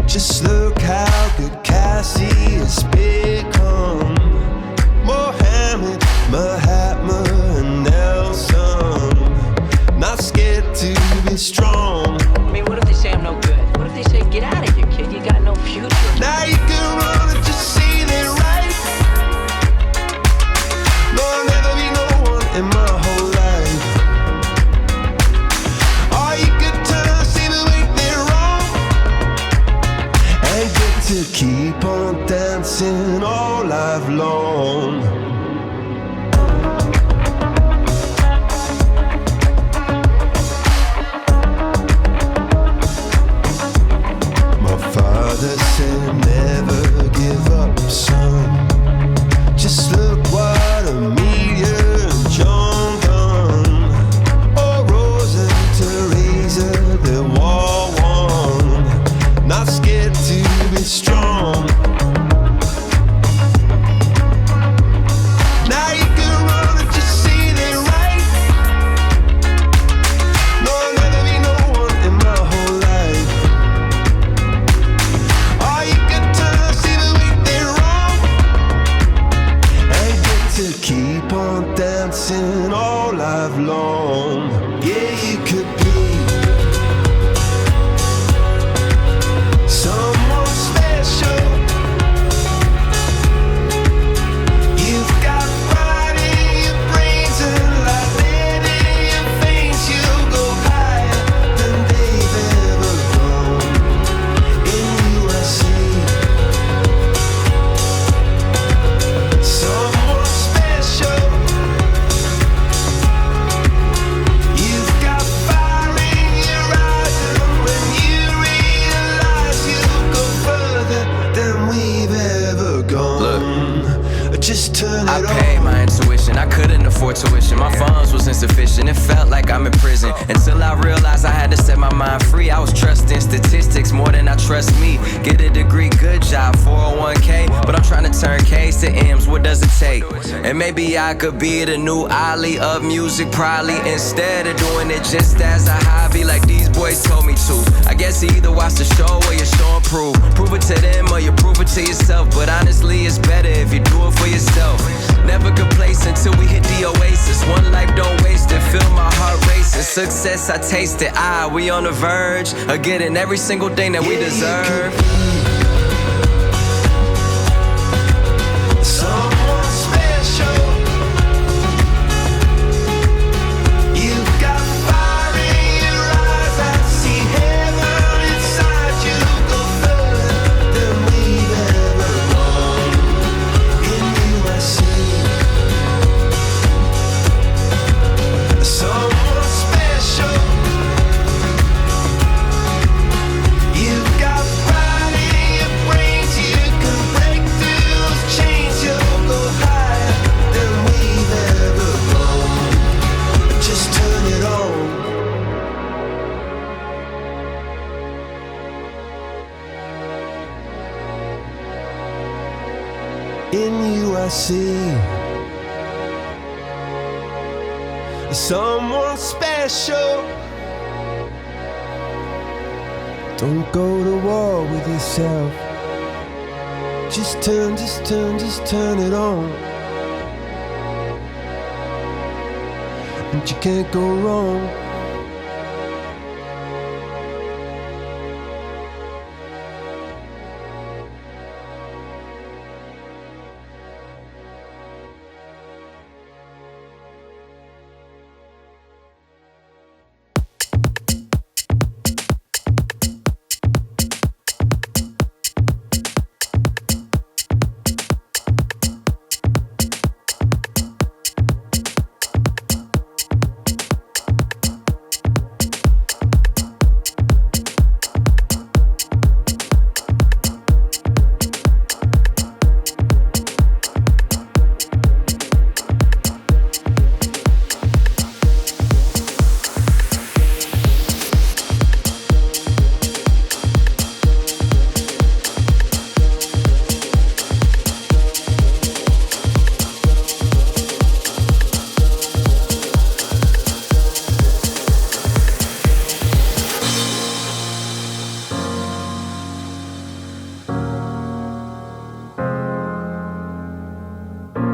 Just look how good Cassie has become. Mohammed, Mahatma and Nelson. Not scared to be strong. I mean, what if they say I'm no good? What if they say, get out of here, kid, you got no future? Now you can run and just see it right. No, I'll never be no one in my whole life. Or you could turn, see the way they're wrong, and get to keep on dancing all life long. Father said never give up, son. Just look what a meteor and John done. Oh, Rose and Teresa, they're war one. Not scared to be strong. Now you can run and just see it right. No, I'll never be no one in my whole life. To keep on dancing all life long. Yeah, you could be someone special. You've got pride in your brains and like lead in your veins. You'll go higher than they've ever gone. In you I see someone special. You've got fire in your eyes, and when you realize you'll go further than we've ever gone. Just turn it I paid my intuition, I couldn't afford tuition. My funds was insufficient, it felt like I'm in prison. Until I realized I had to set my mind free. I was trusting statistics more than I trust me. Get a degree, good job, 401k. But I'm trying to turn K's to M's, what does it take? And maybe I could be the new Ali of music, probably. Instead of doing it just as a hobby like these boys told me to. I guess you either watch the show or you show and prove. Prove it to them or you prove it to yourself. But honestly, it's better if you do it for yourself. Never complacent till we hit the oasis. One life, don't waste it, feel my heart racing. Success, I taste it, we on the verge of getting every single thing that we deserve. Someone special. You've got fire in your eyes, I see heaven inside you. Go further than we've ever gone. In you I see someone special. You've got pride in your brains, you can break through those chains. You'll go higher than we've ever gone. Just turn it on. In you I see someone special. Don't go to war with yourself. Just turn it on. but you can't go wrong.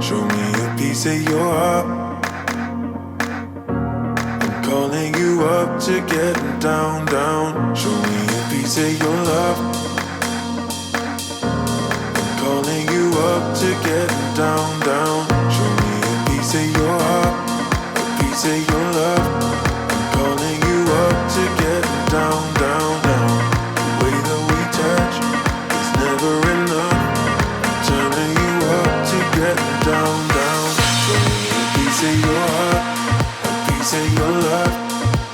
Show me a piece of your heart. I'm calling you up to getting down, down. Show me a piece of your love. I'm calling you up to getting down, down. Show me a piece of your heart, a piece of your love. I'm calling you up to getting down, down, down. The way that we touch is never enough. I'm turning you up to getting down, down. Show me a piece of your heart, a piece of your love.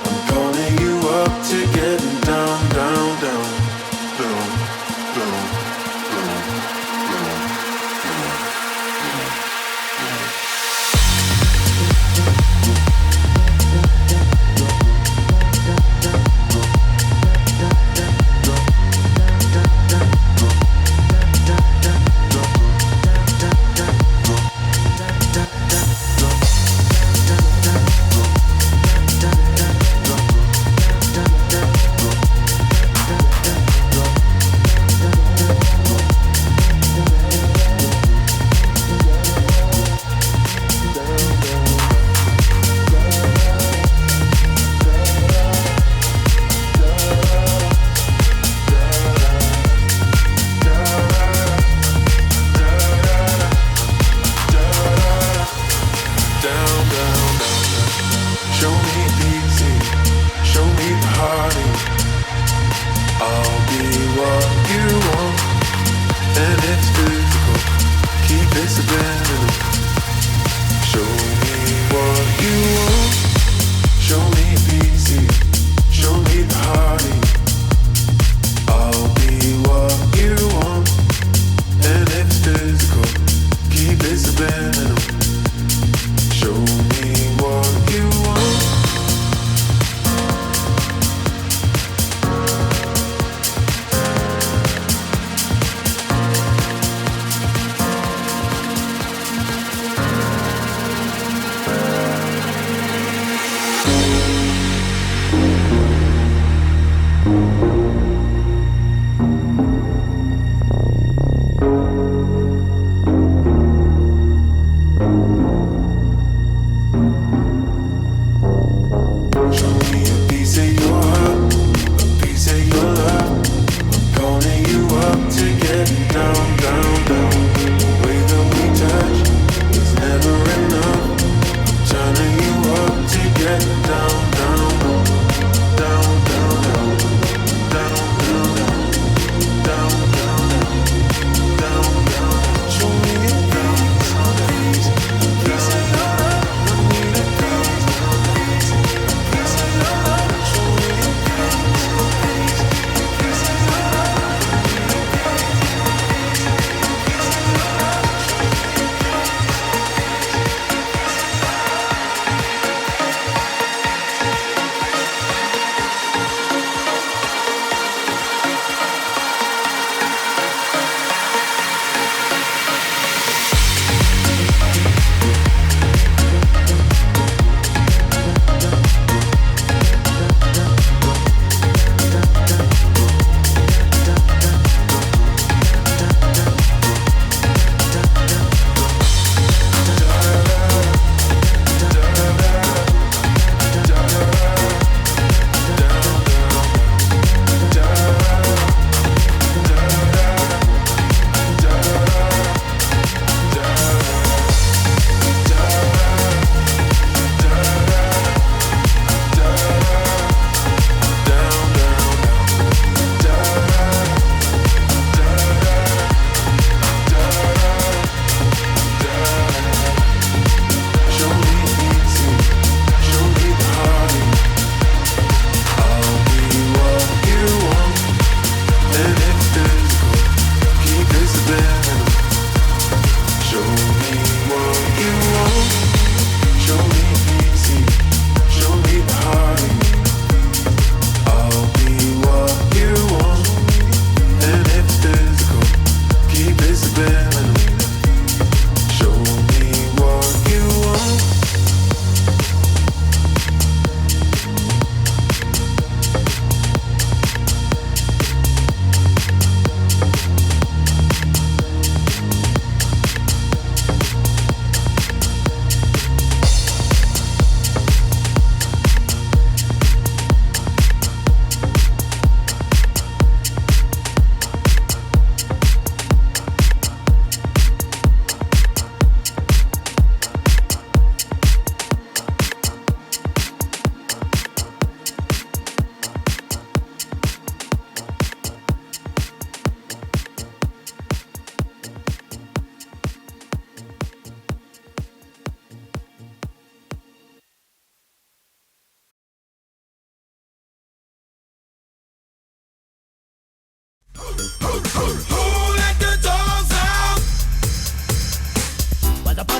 I'm calling you up to getting down, down, down, down, down, down, down. Show me easy, show me the heartache. I'll be what you want, and it's physical. Keep it subliminal. Show me what you want. Show me easy, show me the heartache. I'll be what you want, and it's physical. Keep it subliminal. Show me what you want.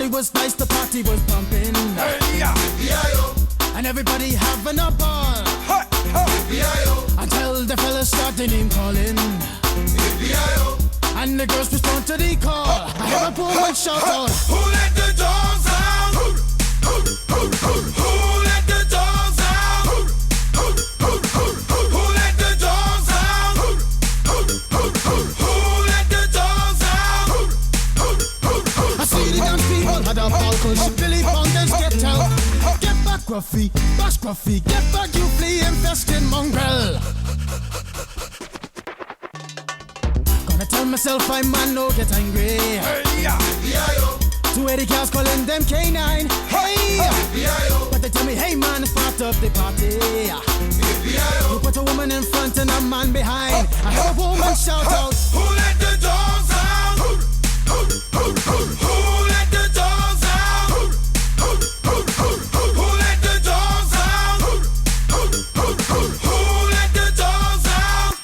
it was nice, the party was pumping. Hey, yeah. B-I-O. And everybody having a ball. Hey, hey. B-I-O. Until the fellas started name calling. B-I-O. And the girls respond to the call. I hear a woman shout out, who let the dogs out? Who let the dogs out? Who let the dogs out? Who let the dogs out? I see the dance people had a ball cause Billy Fountains get out. Get back Gruffy, bash Gruffy, get back you flea infested mongrel. Gonna tell myself I man no get angry. Hey, yeah. B-I-O. 280 cows calling them K9. Hey, B-I-O. but they tell me, hey man, it's part of the party. B-I-O. You put a woman in front and a man behind. I heard a woman shout out, who let the dogs out? Who let the dogs out? Who let the dogs out? Who let the dogs out?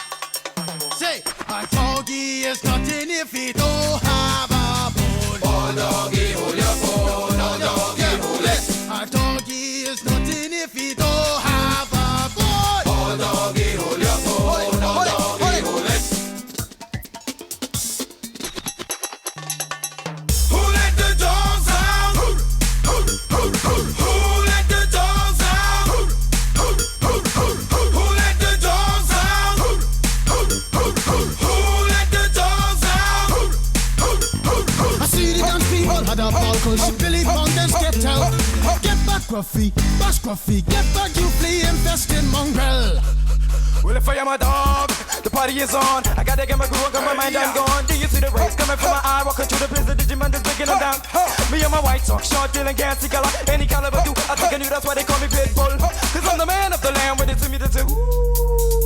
say, a doggy is nothing if he don't have a bone. Oh doggy, hold your bone. Oh doggy, hold it. A doggy is nothing if he don't have a bone. Oh doggy, hold your bone. Oh doggy, hold it. Who let the dogs out? Who let the dogs out? Who let the dogs out? Who let the dogs out? I see the dance people had a ball cause Billy Fountains get out. Get back Gruffy, bash Gruffy, get back you flea infested mongrel. Well, if I am a dog, the party is on. I gotta get my groove on, cause my mind I'm gone. Do you see the rays coming from my eye? Walking through the prison, Digimon is breaking them down. Me and my white socks, short, dealing, gassy color. Any caliber do, I think I knew that's why they call me Pitbull. Cause I'm the man of the land, when it's to me to do.